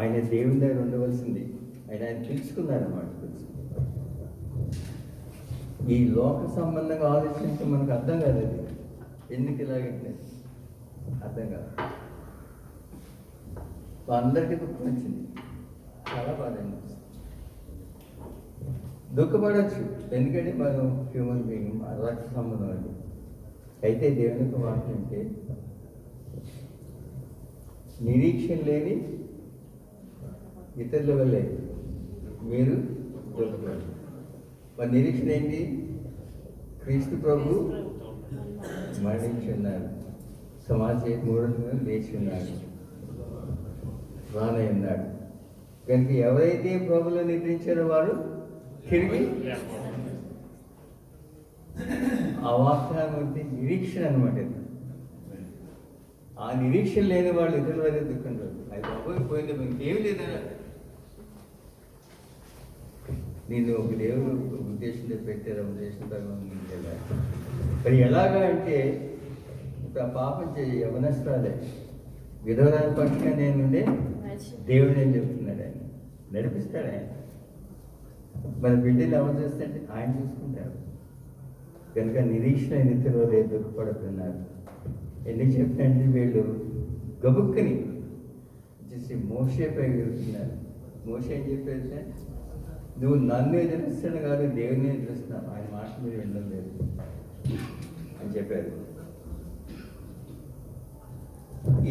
S3: ఆయన దేవుని దగ్గర ఉండవలసింది. ఆయన తెలుసుకున్నారన్నమాట. ఈ లోక సంబంధంగా ఆలోచించి మనకు అర్థం కాదు. అది ఎందుకు ఇలాగంటే అర్థం కాదు. అందరికీ దుఃఖం వచ్చింది, చాలా బాధ అనిపిస్తుంది. దుఃఖపడవచ్చు, ఎందుకంటే మనం హ్యూమన్ బీయింగ్, రక్త సంబంధం అది. అయితే దేవుని యొక్క మాట అంటే నిరీక్షణ లేని ఇతరుల వల్లే మీరు దుఃఖపడరు. మరి నిరీక్షణ ఏంటి? క్రీస్తు ప్రభు మరణించి ఉన్నారు, సమాజ 3 లేచి ఉన్నాడు, రానై ఉన్నాడు. కనుక ఎవరైతే ప్రభువులో నిద్రించారో వారు తిరిగి ఆ వాగ్దానం అంటే నిరీక్షణ అనమాట. ఆ నిరీక్షణ లేని వాళ్ళు ఇతరుల వల్ల దుఃఖం రాదు. అది బాబోయ్ పోయింది, ఇంకేం లేదన్నా. నేను ఒక దేవుడు ఉద్దేశంతో పెట్టారు, ఉద్దేశంతో మరి ఎలాగా అంటే ఇప్పుడు ఆ పాపం యవనస్తురాలే విధవరాల పక్షంగా నేనుండే దేవుడు అని చెప్తున్నాడు. ఆయన నడిపిస్తాడు. ఆయన మన బిడ్డలు ఎవరు చేస్తుంటే ఆయన చూసుకుంటారు. కనుక నిరీక్షణ నిత్యలో దుఃఖపడుతున్నారు. ఎందుకు చెప్తాంటే వీళ్ళు గబుక్కని చేసి మోషేపై వెళ్తున్నారు. మోషే ఏం చెప్పేస్తే నువ్వు నన్ను ఎదురిస్తాను కాదు, దేవుని ఎదురిస్తున్నావు, ఆయన మాట మీద వినడం లేదు అని చెప్పారు.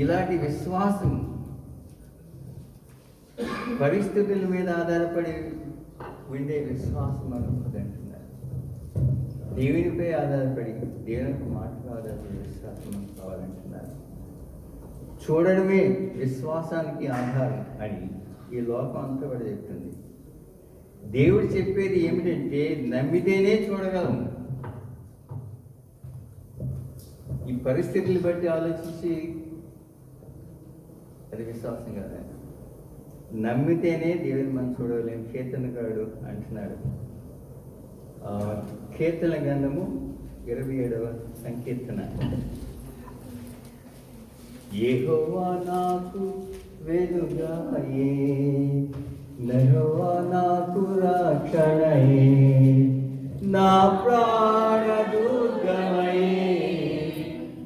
S3: ఇలాంటి విశ్వాసం పరిస్థితుల మీద ఆధారపడి ఉండే విశ్వాసం అనుకుంది అంటున్నారు. దేవునిపై ఆధారపడి, దేవునికి మాటకు ఆధారపడి విశ్వాసం కావాలంటున్నారు. చూడడమే విశ్వాసానికి ఆధారం అని ఈ లోకం అంతా కూడా చెప్తుంది. దేవుడు చెప్పేది ఏమిటంటే నమ్మితేనే చూడగలం. ఈ పరిస్థితులు బట్టి ఆలోచించి అది విశ్వాసం కదా. నమ్మితేనే దేవుని మనం చూడలేం. కీర్తనకారుడు అంటున్నాడు, కీర్తన గ్రంథము 27వ సంకీర్తన, యెహోవా నాకు వెలుగాయే, యెహోవా నాకు రక్షణయే, నా ప్రాణ దుర్గమయే,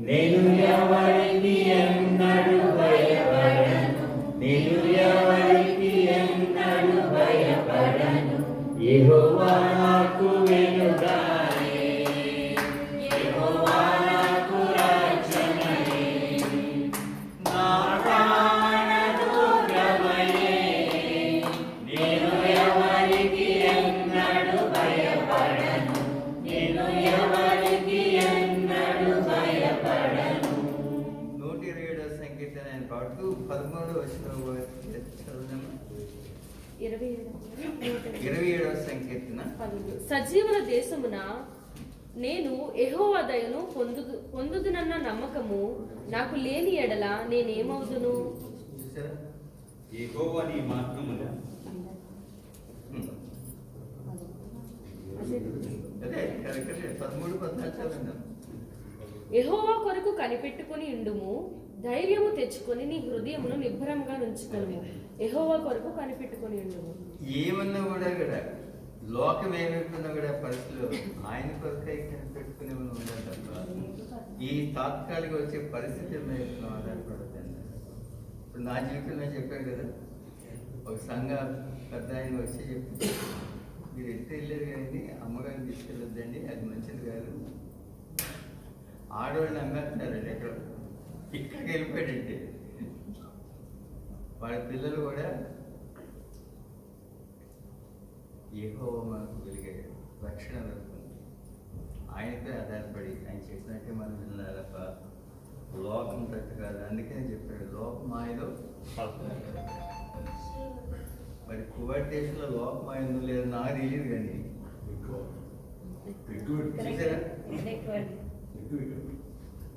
S3: నేను ఎవరికి ఎన్నడు భయపడను, నేను ఎవరికి ఎన్నడు భయపడను, యెహోవా నాకు వెలుగాయే, యెహోవా నాకు రక్షణయే, నా ప్రాణ దుర్గమయే, నేను ఎవరికి ఎన్నడు భయపడను, నేను ఎవరికి ఎన్నడు భయపడను. 127వ సంకీర్తన ఆయన పాడుతూ 13వ వచనం చదువుదామా? 27వ సంకీర్తన.
S4: సజీవుల దేశమున నేను యెహోవా దయను పొందుదునన్న నమ్మకము నాకు లేని ఎడల నేనేమవుదును?
S3: చూసారా?
S7: యెహోవా నీ మార్గములు
S3: అదే కరెక్ట్. 13, 14 చదువుదాం.
S4: యెహోవా కొరకు కనిపెట్టుకుని ఉండుము, ధైర్యము తెచ్చుకొని నీ హృదయమును నిబ్బరంగా ఉంచుకొనుము. యెహోవా కొరకు కనిపెట్టుకుని ఉండుము.
S3: ఏమన్నా కూడా లోకం ఏమైపోయినా కూడా పరిస్థితులు ఆయన కొరకై కనిపెట్టుకునే ఉండాలి తప్ప ఈ తాత్కాలిక వచ్చే పరిస్థితి మీద ఆధారపడుతుంది. ఇప్పుడు నా జీవితంలో చెప్పాను కదా, ఒక సంఘ పెద్ద ఆయన వచ్చి చెప్పి, మీరు ఎంత వెళ్ళారు కానీ అమ్మగారిని తీసుకెళ్ళొద్దండి, అది మంచిది కాదు. ఆడవాళ్ళని అమ్మేస్తున్నారండి ఇక్కడికి వెళ్ళిపోయాడంటే. వాళ్ళ పిల్లలు కూడా యెహోవా మనకు వెలిగే రక్షణ దొరుకుతుంది. ఆయనపై ఆధారపడి ఆయన చెప్పినట్టే మనం వినాలప్ప. లోకం తట్టు కాదు. అందుకనే చెప్పాడు లోకమాయలో. మరి కువైట్ దేశంలో లోకమాయంలో లేదు నాకు తెలియదు కానీ చూసారా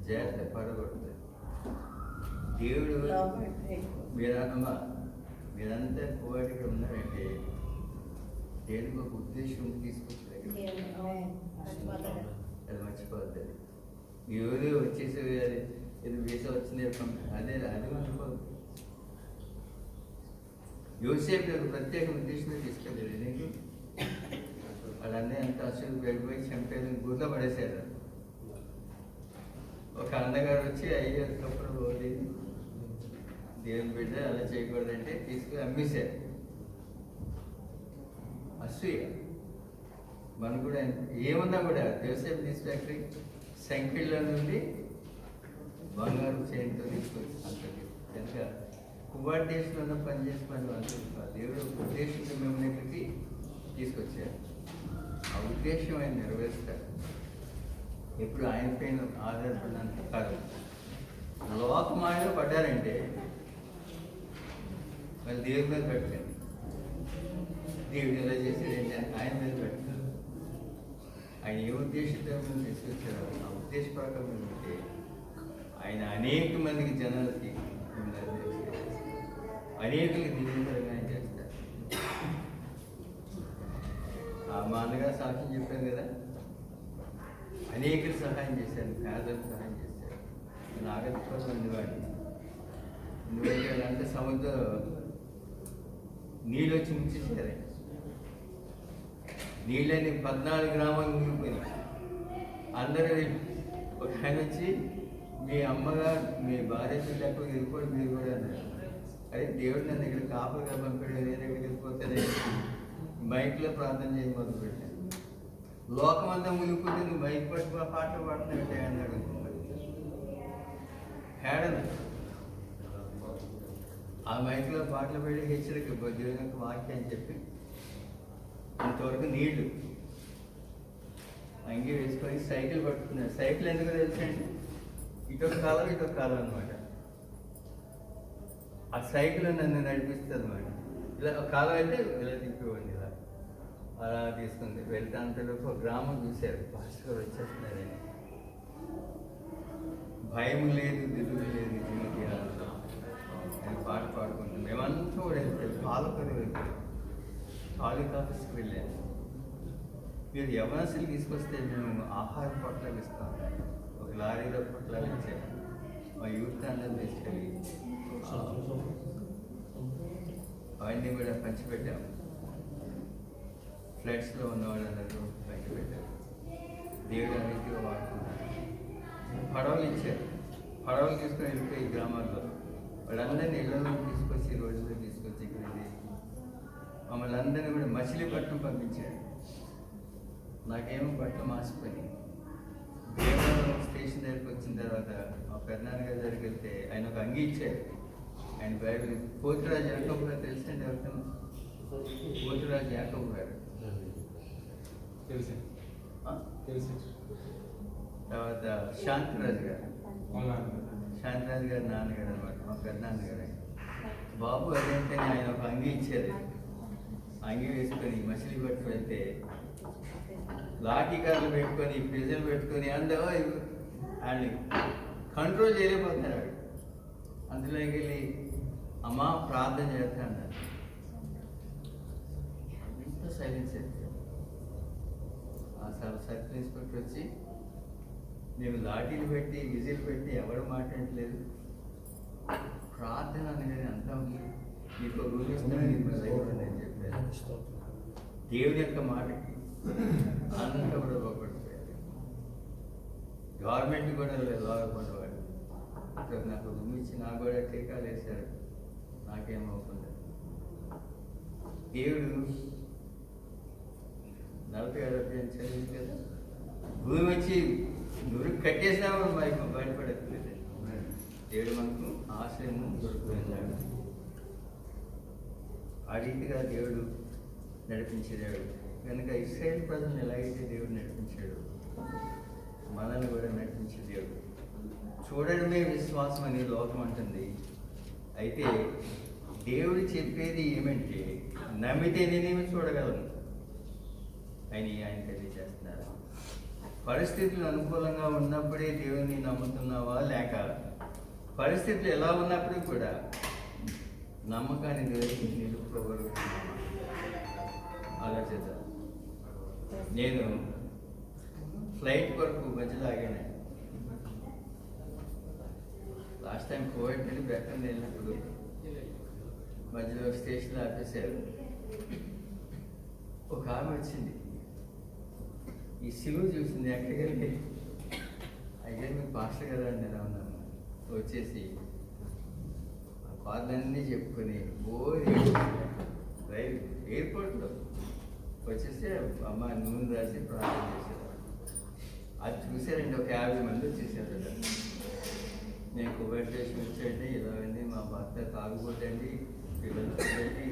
S3: జాగ్రత్త పడకూడదు. దేవుడు మీరమ్మా మీరంతా కువైట్గా ఉన్నారంటే దేనికి ఒక ఉద్దేశం తీసుకొచ్చారు. అది మర్చిపోద్ది. ఎవరు వచ్చేసి ఇది వీసా వచ్చింది అదే అది మర్చిపోద్దు. యోసేపు యొక్క ప్రత్యేక ఉద్దేశంలో తీసుకెళ్ళారు. ఎందుకు వాళ్ళన్నీ అంత అసలు వెళ్ళిపోయి చంపేది గుర్లో పడేశారు. ఒక అన్నగారు వచ్చి అయ్యేటప్పుడు పోలేదు దేవుని బిడ్డ అలా చేయకూడదంటే తీసుకుని అమ్మేశారు. అసూయ మనం కూడా ఏమన్నా కూడా వ్యవసాయం తీసి ఫ్యాక్టరీ సంఖ్యలో నుండి బంగారు చైన్తో తీసుకొచ్చి అంతటి కనుక కువైట్ దేశంలో పనిచేసి మనం అనుకుంటున్నాం. దేవుడు ఉద్దేశంతో మిమ్మల్ని ఇక్కడికి తీసుకొచ్చారు. ఆ ఉద్దేశం ఆయన నెరవేరుస్తారు. ఎప్పుడు ఆయన పైన ఆధారపడినంత కాదు. లోకమాయలో పడ్డారంటే వాళ్ళు దేవుడి మీద పెట్టండి. దేవుడు ఎలా చేశాడంటే ఆయన మీద పెట్టారు. ఆయన ఏ ఉద్దేశంతో మేము తీసుకొచ్చారో ఆ ఉద్దేశ ప్రకారం ఉంటే ఆయన అనేక మందికి జనాలకి అనేకులకి దివ్యంగా చేస్తారు. మా అన్నగారు సాక్ష్యం చెప్పాను కదా, అనేకులు సహాయం చేశారు, పేదలకు సహాయం చేశారు. నాగరికత ఉండేవాడిని. ఎందుకంటే సముద్రం నీళ్ళు వచ్చి ముంచేసారు. నీళ్ళని 14 గ్రామాలు మునిగిపోయినాయి. అందరూ ఒక ఆయన వచ్చి మీ అమ్మగారు మీ భార్య పిల్లలకు వెళ్ళిపోయి మీరు కూడా అన్నారు. అదే దేవుడు నన్ను ఇక్కడ కాపులుగా పంపాడు, నేను ఎక్కడికి వెళ్ళిపోతానే మైక్లో ప్రార్థన చేయడం మొదలు పెట్టాను. లోకమంతా మునిగిపోతే నువ్వు మైక్ పట్టుకుని పాటలు పాడుతున్నట్టే అన్నాడు. హేడన ఆ మైక్లో పాటలు పెట్టి హెచ్చరిక దేవుని యొక్క వాక్యం అని చెప్పి అంతవరకు నీళ్లు అంగి వేసుకొని సైకిల్ పట్టుకున్నారు. సైకిల్ ఎందుకు తెలుసండి, ఇటొక కాలం ఇటొక కాలం అనమాట. ఆ సైకిల్ నన్ను నడిపిస్తుంది అనమాట. ఇలా ఒక కాలం అయితే ఇలా తిప్పేవాడిని, ఇలా అలా తీసుకుంది. వెళ్తే అంతలోపు ఒక గ్రామం చూశారు, పాస్టర్ వచ్చేస్తున్నారని. భయం లేదు, దిగులు లేదు, జీవితం అని పాట పాడుకుంటాం. మేమంతా కూడా వెళ్తాం. పాలకొల్లు వెళ్తాం, తాలూకా ఆఫీస్కి వెళ్ళాను. మీరు యవనస్తులు తీసుకొస్తే మేము ఆహార పొట్లాలు ఇస్తాం. ఒక లారీలో పొట్లాలు ఇచ్చాము. మా యూత్ అందరూ తీసుకెళ్ళి అవన్నీ కూడా పంచిపెట్టాము. ఫ్లడ్స్లో ఉన్న వాళ్ళందరూ పంచిపెట్టాము. దేవుడు అన్నింటిగా వాడుతున్నారు. పడవలు ఇచ్చారు. పడవలు తీసుకొని వెళ్ళిపోయి గ్రామాల్లో వాళ్ళందరినీ ఇళ్లలో తీసుకొచ్చి రోజుల్లో తీసుకొచ్చి ఇక్కడ మమ్మల్ని అందరినీ కూడా మచిలీపట్నం పంపించాడు. నాకేమో బట్టలు మాసిపోయి దేవాలయం స్టేషన్ దగ్గరికి వచ్చిన తర్వాత మా పెద్దనాన్నగారి దగ్గరికి వెళ్తే ఆయన ఒక అంగీ ఇచ్చాడు. ఆయన బైబిల్ పోతురాజు యాకబ్ గారు తెలుసండి ఎవరికైనా? పోతురాజు యాకబ్ గారు తర్వాత శాంతిరాజు గారు, శాంతిరాజు గారి నాన్నగారు అనమాట, మా పెద్దనాన్నగారు. బాబు అదేంటే ఆయన ఒక అంగీ ఇచ్చారు. అంగీ వేసుకొని మచిలీపట్నం వెళ్తే లాఠీ కార్లు పెట్టుకొని ప్రజలు పెట్టుకొని అందరూ ఆయన కంట్రోల్ చేయలేకపోతున్నారు. అందులోకి వెళ్ళి అమ్మ ప్రార్థన చేస్తా అన్నారు. ఇంత సైలెన్స్ చేస్తారు. ఆ సర్కిల్ ఇన్స్పెక్టర్ వచ్చి మేము లాఠీలు పెట్టి విజిల్ పెట్టి ఎవరు మాట్లాడట్లేదు, ప్రార్థన అనేది అంతా ఉంది, మీకు రూల్ ఇస్తానని అని చెప్పారు. దేవుని యొక్క మాటకి అంతా కూడా బాగుపడిపోయారు. గవర్నమెంట్ కూడా లాగకుండేవాడు. ఇక్కడ నాకు రూమ్ ఇచ్చి నాకు కూడా టీకాలు వేశారు, నాకేమవుతుంది. దేవుడు 40-60 చదివి కదా, భూమి వచ్చి నువ్వు కట్టేసినా మనకు బయటపడట్లేదు. దేవుడు మనకు ఆశ్రయము దొరుకుతున్నాడు. ఆ రీతిగా దేవుడు నడిపించే దేవుడు కనుక ఇశ్రాయేల్ ప్రజలను ఎలాగైతే దేవుడు నడిపించాడు, మనల్ని కూడా నడిపించే దేవుడు. చూడడమే విశ్వాసం అని లోకం అంటుంది. అయితే దేవుడు చెప్పేది ఏమంటే నమ్మితే నేనేమి చూడగలను అని ఆయన తెలియజేస్తున్నారు. పరిస్థితులు అనుకూలంగా ఉన్నప్పుడే దేవుని నమ్ముతున్నావా, లేక పరిస్థితులు ఎలా ఉన్నప్పుడు కూడా నమ్మకాన్ని నిలుపుకోగలుగుతున్నావా ఆలోచిద్దాం. నేను ఫ్లైట్ కొరకు మధ్యలో ఆగాను. లాస్ట్ టైం కోవిడ్ నుండి బెక్కని వెళ్ళినప్పుడు మధ్యలో స్టేషన్లో ఆపేశారు. ఒక ఆమె వచ్చింది, ఈ సిలువ చూసింది, ఎక్కడికి వెళ్ళి అయ్యారు మీకు పాస్టర్ కదా అని ఎలా ఉన్నాము. వచ్చేసి ఆ బాధలన్నీ చెప్పుకొని ఎయిర్పోర్ట్లో వచ్చేసి అమ్మ నూనె రాసి ప్రార్థన చేశారు. అది చూసారండి, ఒక 50 మంది వచ్చేసారు. నేను కోవిడ్ దేశం వచ్చేయండి, ఇలాగండి మా భర్త తాగుబోతండి, పిల్లలు వచ్చేయండి,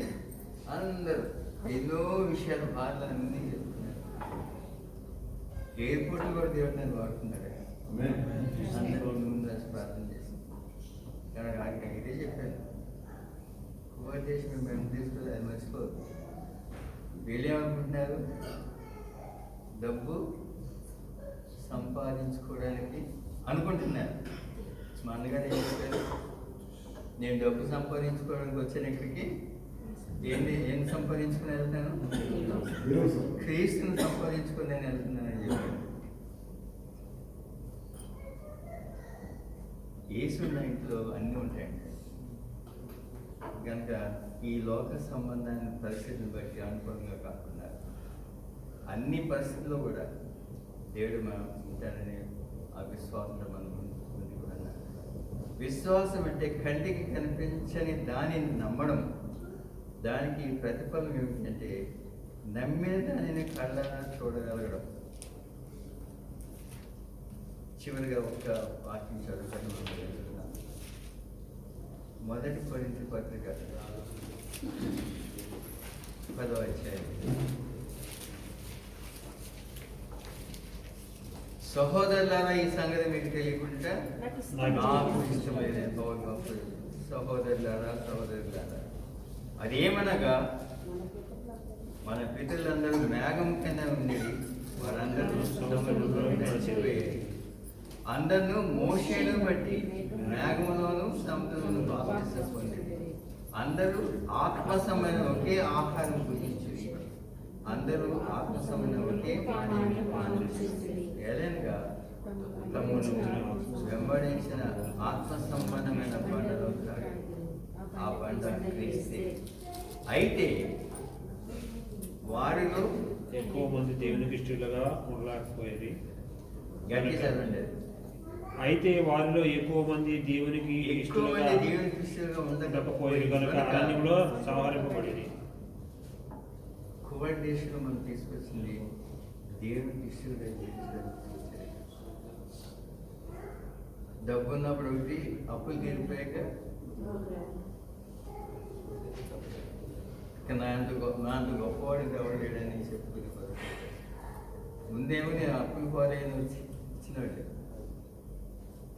S3: అందరూ ఎన్నో విషయాలు బాధలన్నీ చెప్తున్నారు. ఎయిర్పోర్ట్లో కూడా దేవుడు నన్ను వాడుతున్నాడు. అందరూ నూనె రాసి ప్రార్థన చేసి కనుక ఇదే చెప్పాను, కోవిడ్ దేశం మేము తీసుకోలేదు, అది మర్చిపోదు. వీళ్ళేమనుకుంటున్నారు, డబ్బు సంపాదించుకోవడానికి అనుకుంటున్నారు. మా అన్నగారు ఏం చెప్పారు, నేను డబ్బు సంపాదించుకోవడానికి వచ్చాను ఇక్కడికి, ఏం సంపాదించుకుని వెళ్తాను, క్రీస్తుని సంపాదించుకుని నేను వెళ్తున్నానని చెప్పాను. యేసున్న ఇంట్లో అన్నీ ఉంటాయండి. కనుక ఈ లోక సంబంధాన్ని పరిస్థితులను బట్టి అనుకూలంగా కాకుండా అన్ని పరిస్థితుల్లో కూడా దేవుడు మనం ఉంటాడని ఆ విశ్వాసంలో మనం ముందుకు వెళ్ళాలి. విశ్వాసం అంటే కంటికి కనిపించని దానిని నమ్మడం. దానికి ప్రతిఫలం ఏమిటంటే నమ్మిన దానిని కళ్ళారా చూడగలగడం. చివరిగా ఒక్క వాక్యం చదువుతాను. 1 కొరింథీ పత్రిక 10వ అధ్యాయం. సహోదరులారా, ఈ సంగతి మీకు తెలియకుండా నాకు ఇష్టమైన సహోదరులారా, అదేమనగా మన పితరులందరూ మేఘం కింద ఉండేది, వారందరూ నడిచిపోయేది. అందరూ మోషేను బట్టి మేఘములోను సముద్రంలోను బాప్తిసం పొందేది. అందరూ ఆత్మసమైన ఒకే ఆహారం భుజించి అందరూ ఆత్మసమైన ఒకే ఏలైనగా తమను వెంబడించిన ఆత్మ సంబంధమైన బండలో ఆ బండ క్రీస్తే. అయితే వారిలో
S6: ఎక్కువ మంది దేవునికి ఇష్టలుగా ఉండలేకపోయేది.
S3: గట్టి చదవండి.
S6: అయితే వారిలో ఎక్కువ మంది దేవునికి ఇష్టలుగా ఉండకపోయేది కనుక అరణ్యంలో సంహరింపబడింది.
S3: కోవిడ్ దేశంలో మనం తీసుకొచ్చింది దేవునికి ఇష్టలుగా జీవించడానికి. డబ్బు ఉన్నప్పుడు ఒకటి, అప్పులు తీరిపోయాక నా అంత గొప్పవాడికి ఎవరు లేడని చెప్పుకునే పద్ధతి. ముందేమో నేను అప్పులు పోలేని వచ్చి ఇచ్చినట్టు,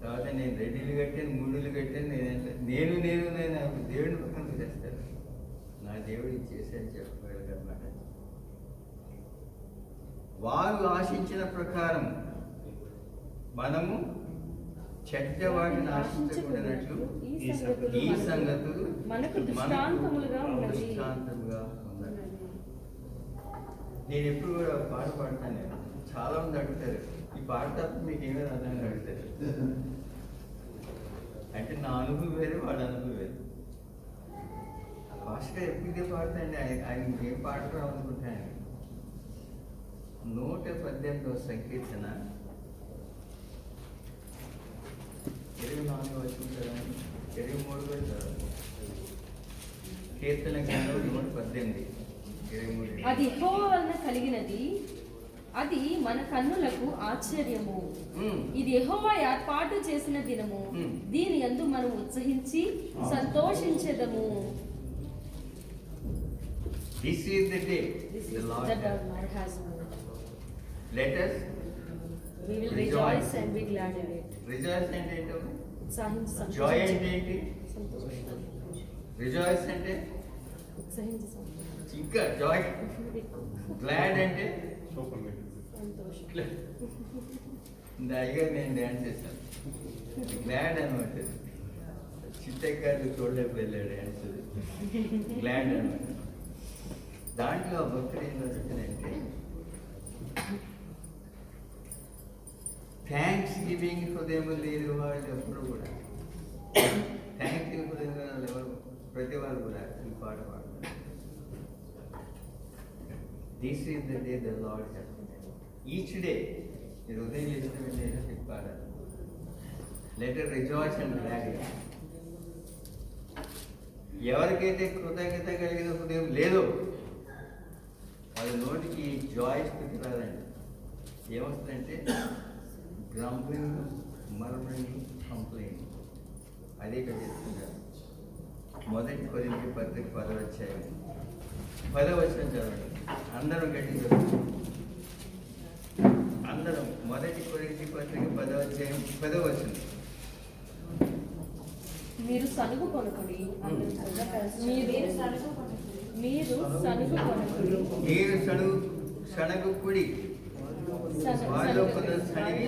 S3: తర్వాత నేను 2 ఇళ్ళు కట్టాను, 3 ఇళ్ళు కట్టాను, నేను దేవుడిని పక్కన చేస్తాను. నా దేవుడు చేశాను చెప్పగలరు అన్నమాట. వారు ఆశించిన ప్రకారం మనము చెడ్డ వాటిని ఆశించకూడనట్లు ఈ సంగతులు
S4: మనకు దృష్టాంతములుగా ఉన్నది.
S3: నేను ఎప్పుడు కూడా పాట పాడతాను. నేను చాలా మంది అడుగుతారు, ఈ పాట తప్ప మీకు ఏమీ రాదని అడుగుతారు. అంటే నా అనుభవం వేరు, వాళ్ళ అనుభవం వేరు. ఫాస్ట్గా ఎప్పుడు ఇదే పాడతాండి, ఆయన ఏం పాట రావాలనుకుంటాను. 118వ సంకీర్తన 23 కూడా చదవండి. కీర్తన గ్రంథం 18, 23.
S4: అది యెహోవా వలన కలిగినది, అది మన కన్నులకు ఆశ్చర్యము. ఇది యెహోవా ఏర్పాటు చేసిన దినము, దీని యందు మనం ఉత్సహించి సంతోషించెదము.
S3: This is the day
S4: This
S3: the
S4: is
S3: Lord
S4: that
S3: has
S4: our Lord has made.
S3: Let us
S4: We will
S3: rejoice.
S4: rejoice and be glad in it.
S3: rejoice అంటే ఏంటో,
S4: ఉత్సాహించి
S3: జాయ్ అంటే
S4: సంతోషించెదము.
S3: ఏంటి,
S4: సంతోషించెదము.
S3: రిజాయిస్ అంటే
S4: ఉత్సహించి సంతోషించెదము.
S3: ఇంకా జాయ్, గ్లాడ్ అంటే
S4: సంతోషం.
S3: దయగా నేను డ్యాన్స్ చేశాను. గ్లాడ్ అనమాట. చిత్తగారు చూడలేక వెళ్ళాడు డ్యాన్స్, గ్లాడ్ అనమాట. దాంట్లో ఆ భక్తుడు ఏం వస్తుందంటే థ్యాంక్స్ గివింగ్ హృదయం లేని వాళ్ళు ఎప్పుడు కూడా, థ్యాంక్స్ గివింగ్ హృదయం వాళ్ళు ఎవరు, ప్రతి వాళ్ళు కూడా ఈ పాట పాడతారు. This is the day the lord has made. Each day మీరు ఉదయం లేచిన వెంటనే పాడాలి. Let us rejoice and glad. ఎవరికైతే కృతజ్ఞత కలిగిన హృదయం లేదో వాళ్ళ నోటికి జాయ్ స్థితి రాదండి. ఏమొస్తుందంటే గ్రంబ్లింగ్, మర్మరింగ్, కంప్లైంట్. అదే ఇక్కడ చెప్తున్నారు. 1 కొరింథీ పత్రిక 10వ అధ్యాయం 10వ వచనం చదవండి. అందరం గట్టి చదువు. అందరం 1 కొరింథీ పత్రిక 10వ అధ్యాయం 10వ వచనం.
S4: మీరు సనుగు కొనుకుడి, మీరు సనుగు కొనుకుడి,
S3: మీరు సణగుకుడి, వారిలో కొందరు సణిగి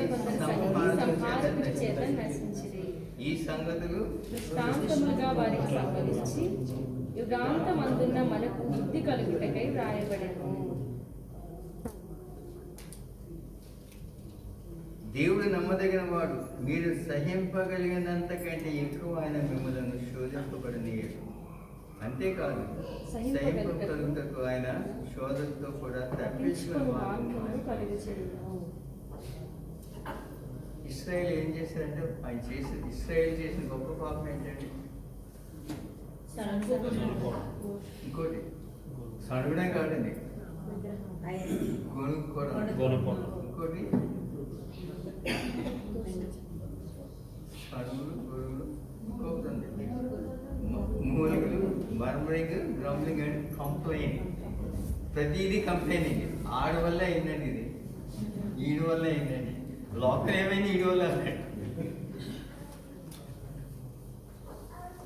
S4: సంహారకుడి చేత నశించిరి.
S3: ఈ సంగతులు
S4: దృష్టాంతములుగా వారికి సంభవించి యుగాంతమందున్న మనకు బుద్ధి కలుగుటకై వ్రాయబడెను.
S3: దేవుడు నమ్మదగిన వాడు, మీరు సహింపగలిగినంత కంటే ఎక్కువ ఆయన మిమ్మల్ని శోధింపబడనీయడు. అంతేకాదు, సహింపగలుగుటకు ఆయన శోధనతో కూడా తప్పించుకుని
S4: మార్గమును కలుగచేయును.
S3: ఇశ్రాయేల్ ఏం చేశారంటే, ఇశ్రాయేల్ చేసిన గొప్ప పాపం ఏంటంటే, ఇంకోటి సడగడం కాదండి, కొనుక్కోవడం. ఇంకోటి సడుగులు, గొడుగులు, ఇంకొకటి ఉంది మూలికలు, మర్మరింగ్, గ్రంబ్లింగ్ అండ్ కంప్లైంట్. ప్రతిదీ కంప్లైంట్. ఆడి వల్ల అయిందండి, ఇది ఈడి వల్ల అయిందండి, లోకల్ ఏమైంది ఈడి వల్ల అన్నాడు.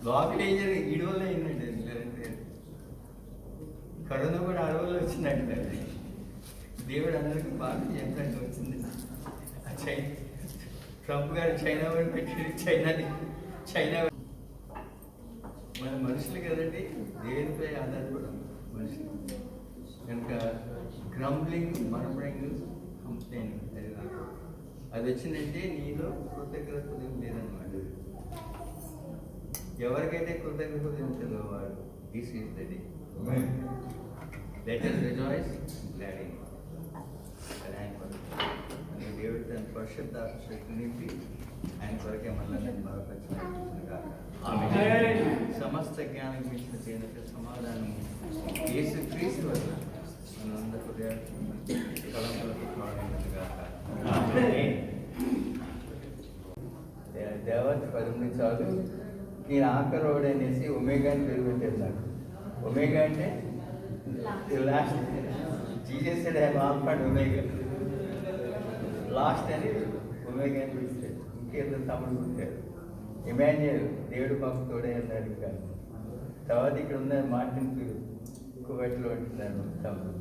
S3: లోకల్ ఏం జరిగింది ఈడి వల్ల అయిందండి. కరోనా కూడా ఆడి వల్ల వచ్చిందండి. దేవుడు అందరికీ బాగా చెప్పడానికి వచ్చింది. ట్రంప్ గారు చైనా వాడిని పెట్టి చైనా మన మనుషులు కదండి, దేనిపై ఆధారపడం మనుషులు కనుక గ్రంబ్లింగ్, మర్మరింగ్, కంప్లైంట్ అది వచ్చిందంటే నీలో కృతజ్ఞత హృదయం లేదన్నమాట. ఎవరికైతే కృతజ్ఞత హృదయం ఉంటుందో వాడు this is the day. Let us rejoice glad in it. దేవుడు తన పరిశుద్ధ శక్తి నింపి ఆయన కొరకే మళ్ళీ నేను బలపరిచిన సమస్త జ్ఞానం మించిన దేవుని సమాధానం యేసు క్రీస్తు వల్ల మనందరి హృదయాలకు తలంపులకు తోడైనదిగా. దేవత 10 చాలు. నేను ఆఖరోడు అనేసి ఒమేగాని పేరు పెట్టేస్తాడు. ఒమేగా అంటే last. Jesus said I am Alpha and Omega. Last అని ఒమేగా అని పిలిచాడు. ఇంకేదో తమ్ముడు పుట్టాడు ఇమాన్యుయల్, దేవుడు మాకు తోడే అన్నాడు. ఇంకా తర్వాత ఇక్కడ ఉన్న మార్టిన్ పీరు కువైట్లో ఉంటున్నాను తమ్ముడు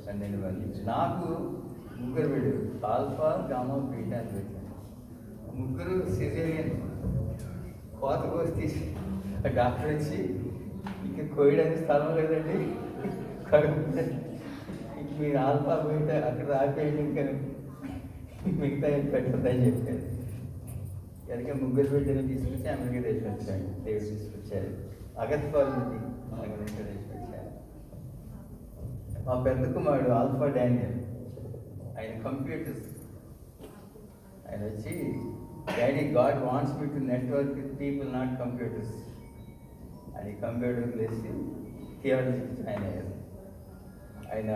S3: 12 మంది. నాకు 3 వీడు ఆల్ఫా, గామా, బీటా అని పెట్టాను. 3 సిజేరియన్. కోత కోసి తీసి డాక్టర్ వచ్చి ఇంకా కోయడానికి స్థలం లేదండి, మీరు ఆల్ఫా బీటా అక్కడ ఆపేయండి, ఇంకా మిగతా ఏం పెట్టద్దని చెప్పారు. కనుక 3 బిడ్డలు తీసుకొచ్చి అమెరికా తీసుకొచ్చాడు. దేవుడు తీసుకొచ్చారు. అగత్పాల్ నుండి అమెరికా తీసుకొచ్చారు. మా పెద్ద కుమారుడు ఆల్ఫా డానియల్, ఆయన కంప్యూటర్స్, ఆయన వచ్చి daddy God wants me to network with people not computers అని కంప్యూటర్ వేసి థియాలజీకి జాయిన్ అయ్యారు. ఆయన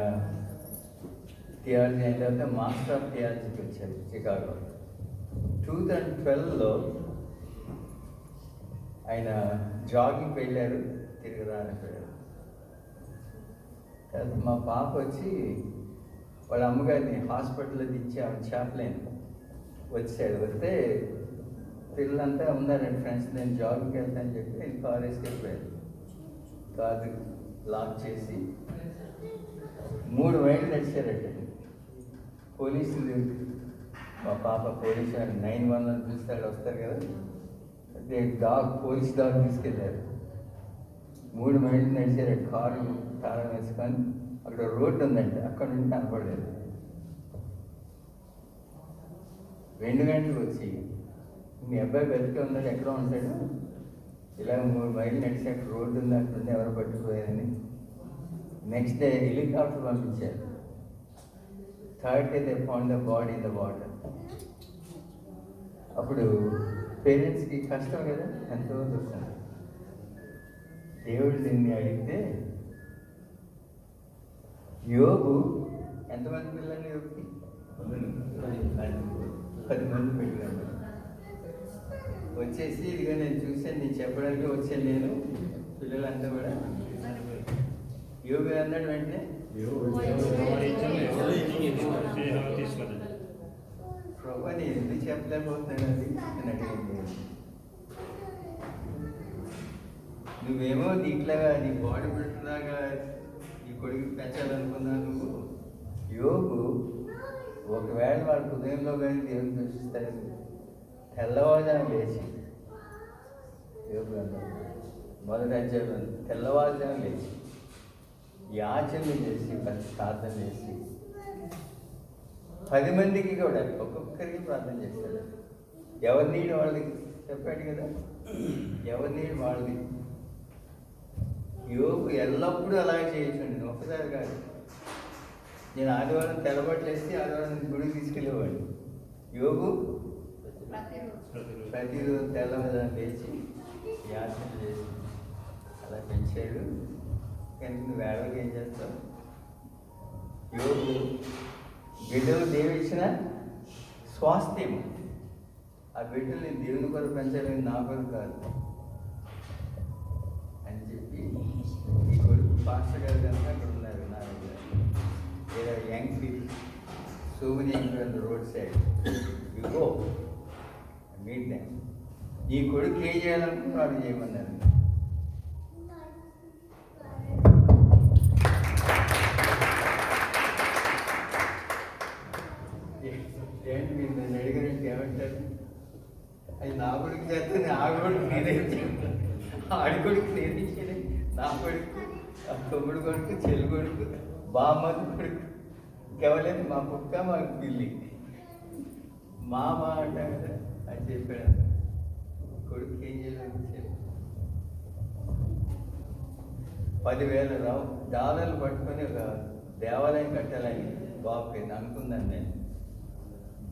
S3: థియాలజీ అయిన తర్వాత మాస్టర్ ఆఫ్ థియాలజీకి వచ్చారు చికాగో. 2012లో ఆయన జాగింగ్కి వెళ్ళారు, తిరిగి రానిపోయారు. తర్వాత మా పాప వచ్చి వాళ్ళ అమ్మగారిని హాస్పిటల్లో దించి ఆమె చాప్లైన్ వచ్చాడు. వస్తే పిల్లలంతా ఉన్నారండి ఫ్రెండ్స్, నేను జాబ్కి వెళ్తానని చెప్పి నేను కార్ వేసుకెళ్ళిపోయాను. కారు లాక్ చేసి 3 మైళ్ళు నడిచారండి. పోలీసులు మా పాప పోలీసు 911 పిలుస్తాడు, వస్తారు కదా, అదే పోలీస్ డాగ్ తీసుకెళ్ళారు. 3 మైళ్ళు నడిచారు. కారు తాళం వేసుకొని అక్కడ రోడ్డు ఉందండి, అక్కడ నుండి కనపడలేదు. 2 గంటలకు వచ్చి మీ అబ్బాయి బతికే ఉన్నాడు, ఎక్కడ ఉంటాడు, ఇలా 3 మైళ్ళు నడిచి అక్కడ రోడ్డు ఉంది, అక్కడ నుండి ఎవరు పట్టుకుపోయారని. నెక్స్ట్ డే హెలికాప్టర్ పంపించారు. 3rd day they found the body in the water. అప్పుడు పేరెంట్స్కి కష్టం కదా, ఎంతో దుఃఖం. దేవుడు దీన్ని అడిగితే, యోగు ఎంతమంది పిల్లల్ని యోగుకి 10 మంది పెట్టాను. వచ్చేసి ఇదిగా నేను చూసాను, నేను చెప్పడానికి వచ్చాను, నేను పిల్లలంతా కూడా యోగు అన్నాడు. వెంటనే ప్రభా నేను ఎందుకు చెప్పలేకపోతున్నాను అది అని అడిగింది. నువ్వేమో దీంట్లాగా నీ బాడీ బిల్డర్లాగా నీ కొడుకు పెంచాలనుకున్నావు. నువ్వు యోగు ఒకవేళ వాళ్ళ హృదయంలో కానీ దేవుని దృష్టిస్తారు, తెల్లవారుజాము లేచి, యోగు అన్నారు మొదటి అధ్యాయం, తెల్లవారుజాము లేచి యాచనలు చేసి ప్రార్థన చేసి 10 మందికి కూడా ఒక్కొక్కరికి ప్రార్థన చేశాడు. ఎవరి నీడు వాళ్ళకి చెప్పాడు కదా, ఎవరి నీడు వాళ్ళది. యోగు ఎల్లప్పుడూ అలాగే చేయొచ్చండి, ఒక్కసారి కాదు. నేను ఆదివారం తెల్లబట్టలేసి ఆదివారం గుడికి తీసుకెళ్ళేవాడిని. యోగు ప్రతిరోజు తెల్లవారు లేచి యాచన చేసి అలా పెంచాడు. కానీ నువ్వు వేళకి ఏం చేస్తావు? యోగు బిడ్డలు దేవుడు ఇచ్చిన స్వాస్థ్యం, ఆ బిడ్డలు నేను దేవుని కొరకు పెంచాలని నా కొరకు కాదు అని చెప్పి, ఈ కొడుకు పాస్టర్ గారు కనుక అక్కడ ఉన్నారు నా దగ్గర. లేదా young people, so many young road side, you go meet them. ఈ కొడుకు ఏం చేయాలనుకున్నాడు చేయమన్నారు. ఏంటి మీరు నన్ను అడిగారంటే ఏమంటారు? అది నా కొడుకు చేస్తే ఆ కొడుకు నేర్పించాను, ఆడి కొడుకు నేర్పించాను, నా కొడుకు, తమ్ముడు కొడుకు, చెల్లి కొడుకు, బామ్మది కొడుకు, కేవలం మా కుక్క మా పిల్లి మా మాట అని చెప్పాడు. కొడుకు ఏం చేయాలని చెప్పి $10,000 పట్టుకొని ఒక దేవాలయం కట్టాలని బాబు అనుకున్నాను నేను.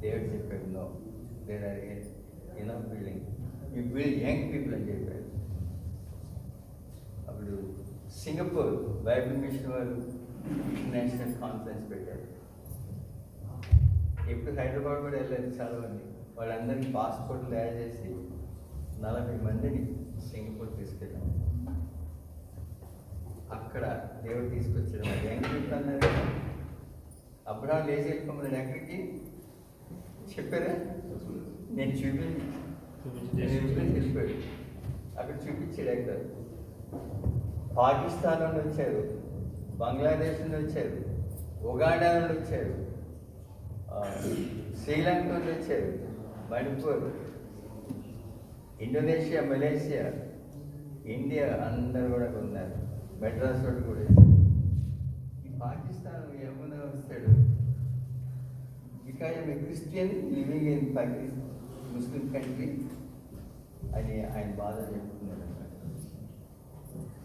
S3: దేవుడు చెప్పాడు, no, there are enough building, you build young people అని చెప్పాడు. అప్పుడు సింగపూర్ బైబిల్ మిషన్ వారు ఇంటర్నేషనల్ కాన్ఫరెన్స్ పెట్టారు. ఇప్పుడు హైదరాబాద్ కూడా వెళ్ళారు చాలామంది. వాళ్ళందరికీ పాస్పోర్ట్లు తయారు చేసి 40 మందిని సింగపూర్ తీసుకెళ్ళాం. అక్కడ దేవుడు తీసుకొచ్చాడు. మరి యంగ్ పీపుల్ అన్నారు, అబ్రహాం లేచి వెళ్ళిపోమన్నాడు. ఎక్కడికి చెప్పారా? నేను వెళ్ళిపోయాడు. అక్కడ చూపించాడు. అక్కడ పాకిస్తాన్ నుండి వచ్చారు, బంగ్లాదేశ్ నుండి వచ్చారు, ఉగాండా నుండి వచ్చారు, శ్రీలంక నుండి వచ్చారు, మణిపూర్, ఇండోనేషియా, మలేషియా, ఇండియా అందరు కూడా ఉన్నారు. మెడ్రాస్ రోడ్డు కూడా వచ్చారు. ఈ పాకిస్తాన్ ఏమన్నా వస్తాడు, because I Christian living in Muslim country అని ఆయన బాధ చెప్పుకున్నాడు.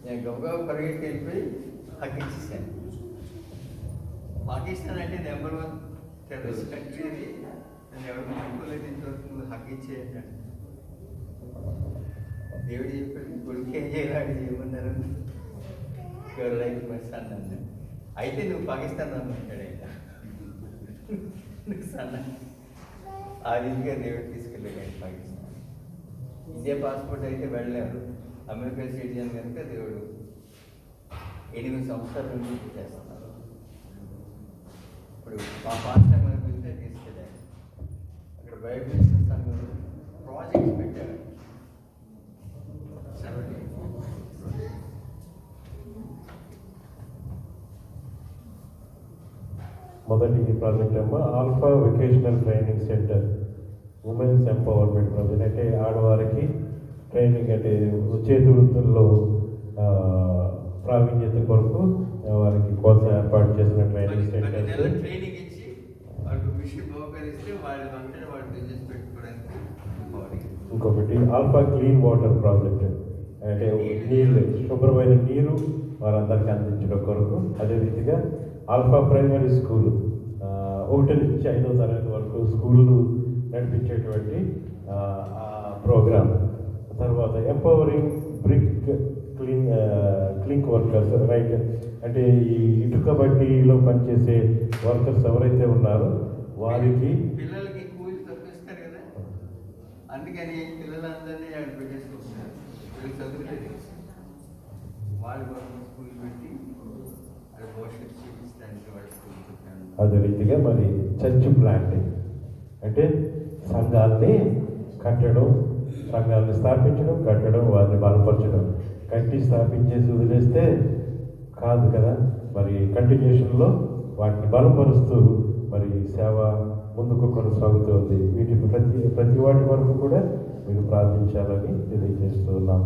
S3: నేను గబగబా పరిగెత్తి వెళ్ళిపోయి హక్కిచ్చేసాను. పాకిస్తాన్ అంటే నెంబర్ 1 టెర్రరిస్ట్ కంట్రీ, అది నన్ను ఎవరు అనుకోలేదు ఇంతవరకు నువ్వు హక్ ఇచ్చేయంటాడు. దేవుడు చెప్పాడు కొడుకు ఏం చేయాలి చేయమన్నారు. యువర్ లైక్ మై సన్ అన్నాడు. అయితే నువ్వు పాకిస్తాన్ రమ్మంటాడు. ఆయన సన్న ఆ రీతిగా దేవుడు తీసుకెళ్ళాడు పాకిస్తాన్. ఇండియా పాస్పోర్ట్ అయితే వెళ్ళలేడు. అమెరికా సిటిజన్ కనుక దేవుడు 8 సంవత్సరాల నుంచి చేస్తున్నారు. ఇప్పుడు మా పాస్టర్ మనకు వెళ్తే తీసుకెళ్ళాడు. అక్కడ బైబిల్ సంఘం ప్రాజెక్ట్స్ పెట్టారు.
S8: మొదటి ప్రాజెక్ట్ ఏమో alpha vocational training centre women's empowerment project. అంటే ఆడవారికి ట్రైనింగ్, అంటే చేతి వృత్తుల్లో ప్రావీణ్యత కొరకు వారికి కోసం ఏర్పాటు చేసిన ట్రైనింగ్ సెంటర్స్.
S3: ట్రైనింగ్ ఇచ్చి వాళ్ళు మిషన్ బహుకరిస్తే వాళ్ళు బిజినెస్ పెట్టుకోవడానికి.
S8: ఇంకొకటి ఆల్ఫా క్లీన్ వాటర్ ప్రాజెక్ట్, అంటే నీళ్ళు, శుభ్రమైన నీరు వారందరికీ అందించడం కొరకు. అదే రీతిగా ఆల్ఫా ప్రైమరీ స్కూల్ 1 నుంచి 5వ తరగతి వరకు స్కూళ్ళు నడిపించేటువంటి ప్రోగ్రామ్. తర్వాత ఎంపవరింగ్ బ్రిక్ క్లింక్ వర్కర్స్, రైట్, అంటే ఈ ఇటుక బట్టీలో పనిచేసే వర్కర్స్ ఎవరైతే ఉన్నారో వారికి
S3: పిల్లలకి కూలి తప్పిస్తారు కదా, అందుకని పిల్లలందరినీ అక్కడ పెట్టేసుకుంటున్నారు. వీళ్ళు చదువులేదు, వాళ్ళు స్కూల్ పెట్టి అది భవిష్యత్తు చూపించడానికి వాళ్ళు స్కూల్ పెట్టారు.
S8: అదే రీతిగా మరి చర్చ్ ప్లాంటింగ్, అంటే సంఘాలని కట్టడం, సంఘాలను స్థాపించడం, కట్టడం, వారిని బలపరచడం. కట్టి స్థాపించేసి వదిలేస్తే కాదు కదా, మరి కంటిన్యూషన్లో వాటిని బలపరుస్తూ మరి సేవ ముందుకు కొనసాగుతుంది. వీటి ప్రతి వాటి వరకు కూడా మీరు ప్రార్థించాలని తెలియజేస్తున్నాం.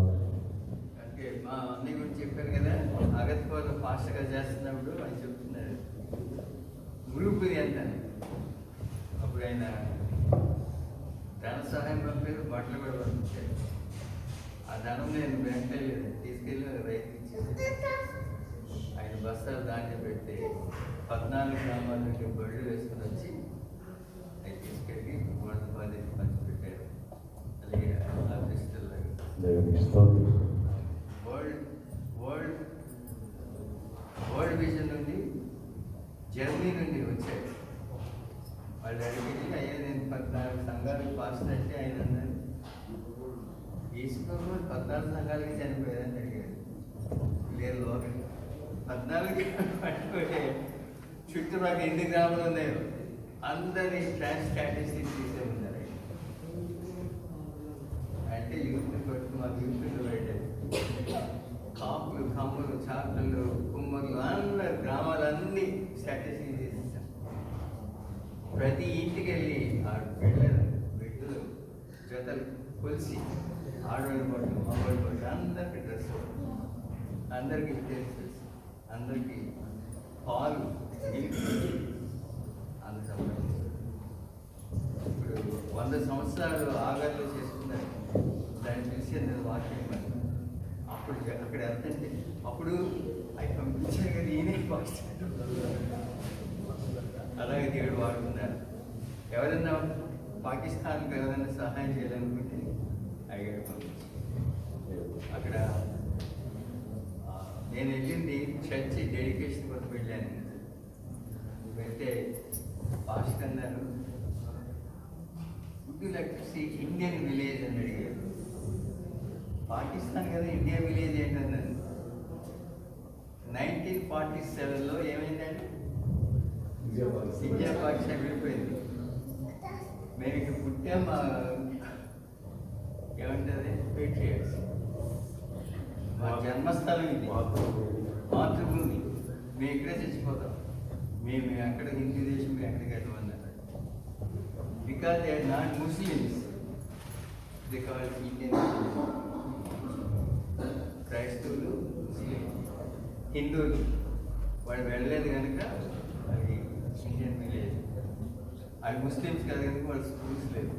S3: అంటే మా అన్నయ్య గురించి చెప్పారు కదా, అగత్వాలు ఫాస్ట్గా చేస్తున్నప్పుడు ఆయన చెప్తున్నారు గ్రూప్ అంటాను. అప్పుడు ఆయన ధన సహాయం పంపారు, బట్టలు కూడా పంపించారు. ఆ ధనం నేను బ్యాంక్ తీసుకెళ్ళి రైతు ఇచ్చేసాను. ఆయన బస్తాలు దాన్ని పెడితే 14 గ్రామాల నుండి బళ్ళు వేసుకుని వచ్చి అవి తీసుకెళ్ళి 3 మందికి పంచిపెట్టారు. అలాగే ఆ క్రిస్టల్ వరల్డ్ విజన్ నుండి జర్మనీ నుండి వచ్చాడు. వాళ్ళు అడిగి అయ్యా నేను 14 సంఘాలకు పాస్ట్ అంటే ఆయన అన్నారు ఈశ్వరు 14 సంఘాలకి చనిపోయారని అడిగాడు. లేదు 14 పట్టుకుంటే చుట్టుపక్కల ఎన్ని గ్రామాలు ఉన్నాయో అందరి స్టాటిస్టిక్స్ తీసే ఉన్నారు. అంటే యూత్ పట్టు మాకు యూత్లో పెట్టారు. కాపులు, కమ్ములు, చాకళ్ళు, కుమ్మర్లు అందరు గ్రామాలన్నీ స్టాటిస్టిక్స్ తీసేసాం. ప్రతి ఇంటికి వెళ్ళి ఆ బిడ్డలు జతలు కొలిసి ఆడవాళ్ళ పట్టు, మగవాళ్ళ పట్టు అందరికి డ్రెస్, అందరికీ యూటెన్సిల్స్, అందరికీ పాలు, అంత సంబంధించి ఇప్పుడు 100 సంవత్సరాలు ఆగర్లో చేసుకున్నారు. దాన్ని తెలిసి అందరూ వాక్యం పని. అప్పుడు అక్కడ వెళ్తుంటే అప్పుడు అవి పంపించారు కదా ఈయనే పాస్ట్. అలాగే దేవుడు వాడుకున్నారు. ఎవరైనా పాకిస్తాన్కి ఎవరైనా సహాయం చేయాలనుకుంటే అడిగాడు పంపించారు. అక్కడ నేను వెళ్ళింది చర్చి డెడికేషన్ కోసం వెళ్ళాను. వెళ్తే పాస్ట్ అన్నారు would you like to see Indian village అని అడిగారు. పాకిస్తాన్ కదా ఇండియా విలేజ్ ఏంటన్నారు. 1947లో ఏమైందండి, ఇండియా పాకిస్తాన్ వెళ్ళిపోయింది. మేము ఇక్కడ పుట్టాం, ఏమంటుంది పేట్రియట్స్, మా జన్మస్థలం ఇది, మాతృభూమి. మేము ఇక్కడే చచ్చిపోతాం, మేము అక్కడ హిందూ దేశం మేము ఎక్కడికి వెళ్ళమన్నారు. Because they are not Muslims, they call Indian. క్రైస్తవులు, ముస్లిం, హిందువులు వాళ్ళు వెళ్ళలేదు కనుక అది ఇండియన్ విలేజ్. అది ముస్లిమ్స్ కాదు కనుక వాళ్ళు స్కూల్స్ లేవు,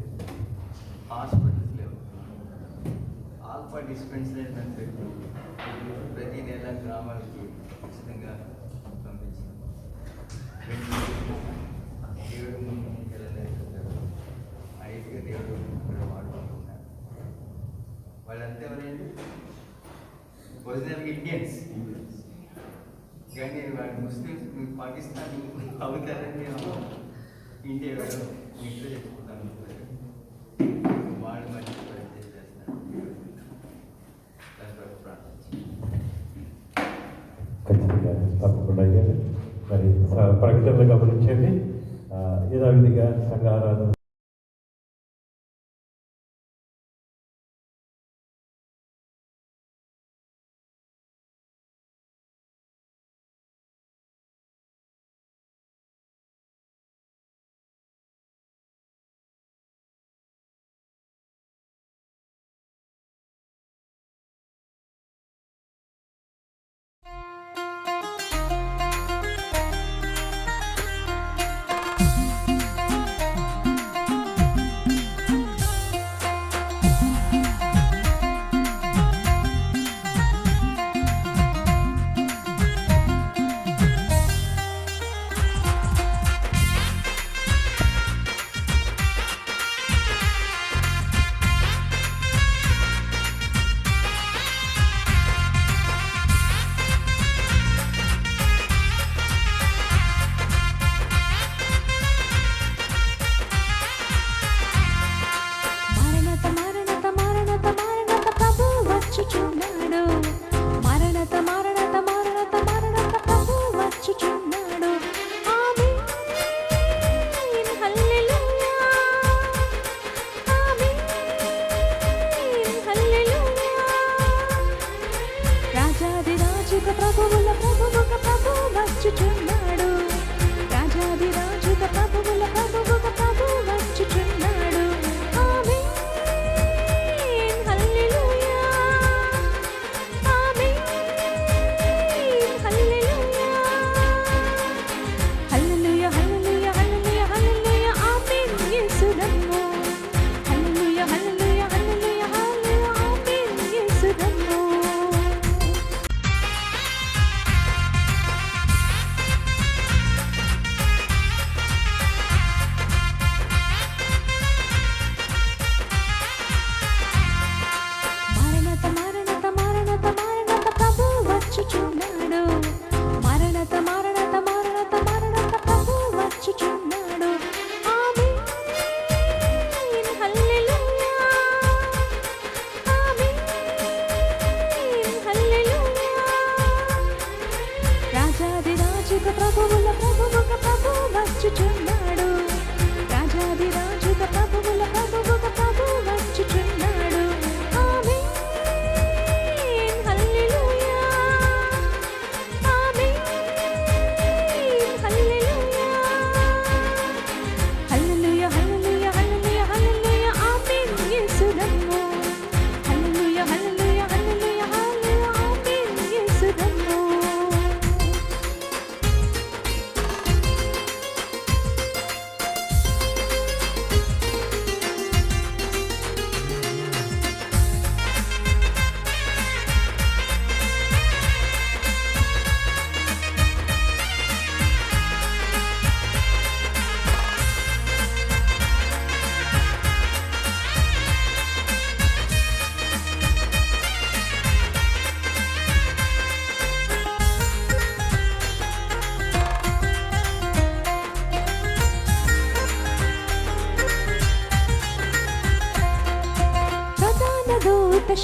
S3: హాస్పిటల్స్ లేవు. ఆల్ఫా డిస్పెన్సరీ అని పెట్టి ప్రతి నెల గ్రామాలకి ఉచితంగా పంపించాం. దేవుడు ముందుకు వెళ్ళలేదు. ఎవరైంది ఒరిజినల్ ఇండియన్స్. కానీ వాడు ముస్లిమ్స్ పాకిస్తాన్ అవుతారని ఇండియా వాడు ఇంట్లో చెప్పుకుంటాను. వాళ్ళు మంచి ప్రయత్నం చేస్తారు. దాని ప్రార్థించి
S8: ఖచ్చితంగా తప్పకుండా అయ్యారు. మరి ప్రకటనలు గమనించండి. యథావిధిగా సంఘ ఆరాధన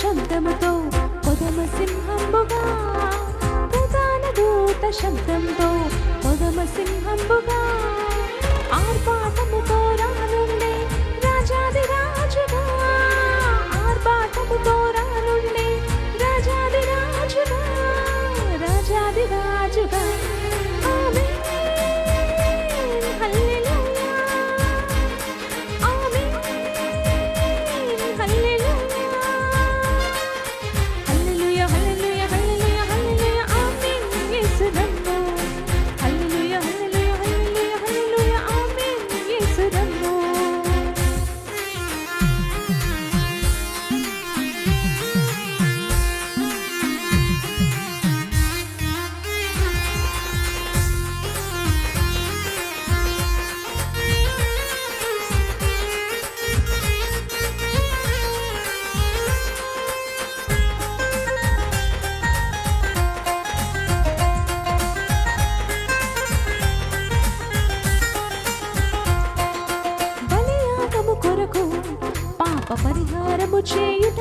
S1: శబ్దముతో కొదమ సింహంబుగా ప్రధాన దూత శబ్దంతో కొదమ సింహంబుగా ఆర్భాటముతో రానుండే రాజాది రాజుగా ఆర్భాటముతో రానుండే రాజాది రాజుగా రాజాది రాజుగా ఆమేన్ హల్లెలూయా ఆమేన్ హల్లెలూయా హల్లెలూయా హల్లెలూయా హల్లెలూయా హల్లెలూయా ఆమేన్ యేసు నమ్ము హల్లెలూయా హల్లెలూయా హల్లెలూయా హల్లెలూయా ఆమేన్ యేసు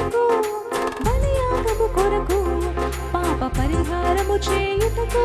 S1: కొరకు బలియాగము కొరకు పాప పరిహారము చేయుటకు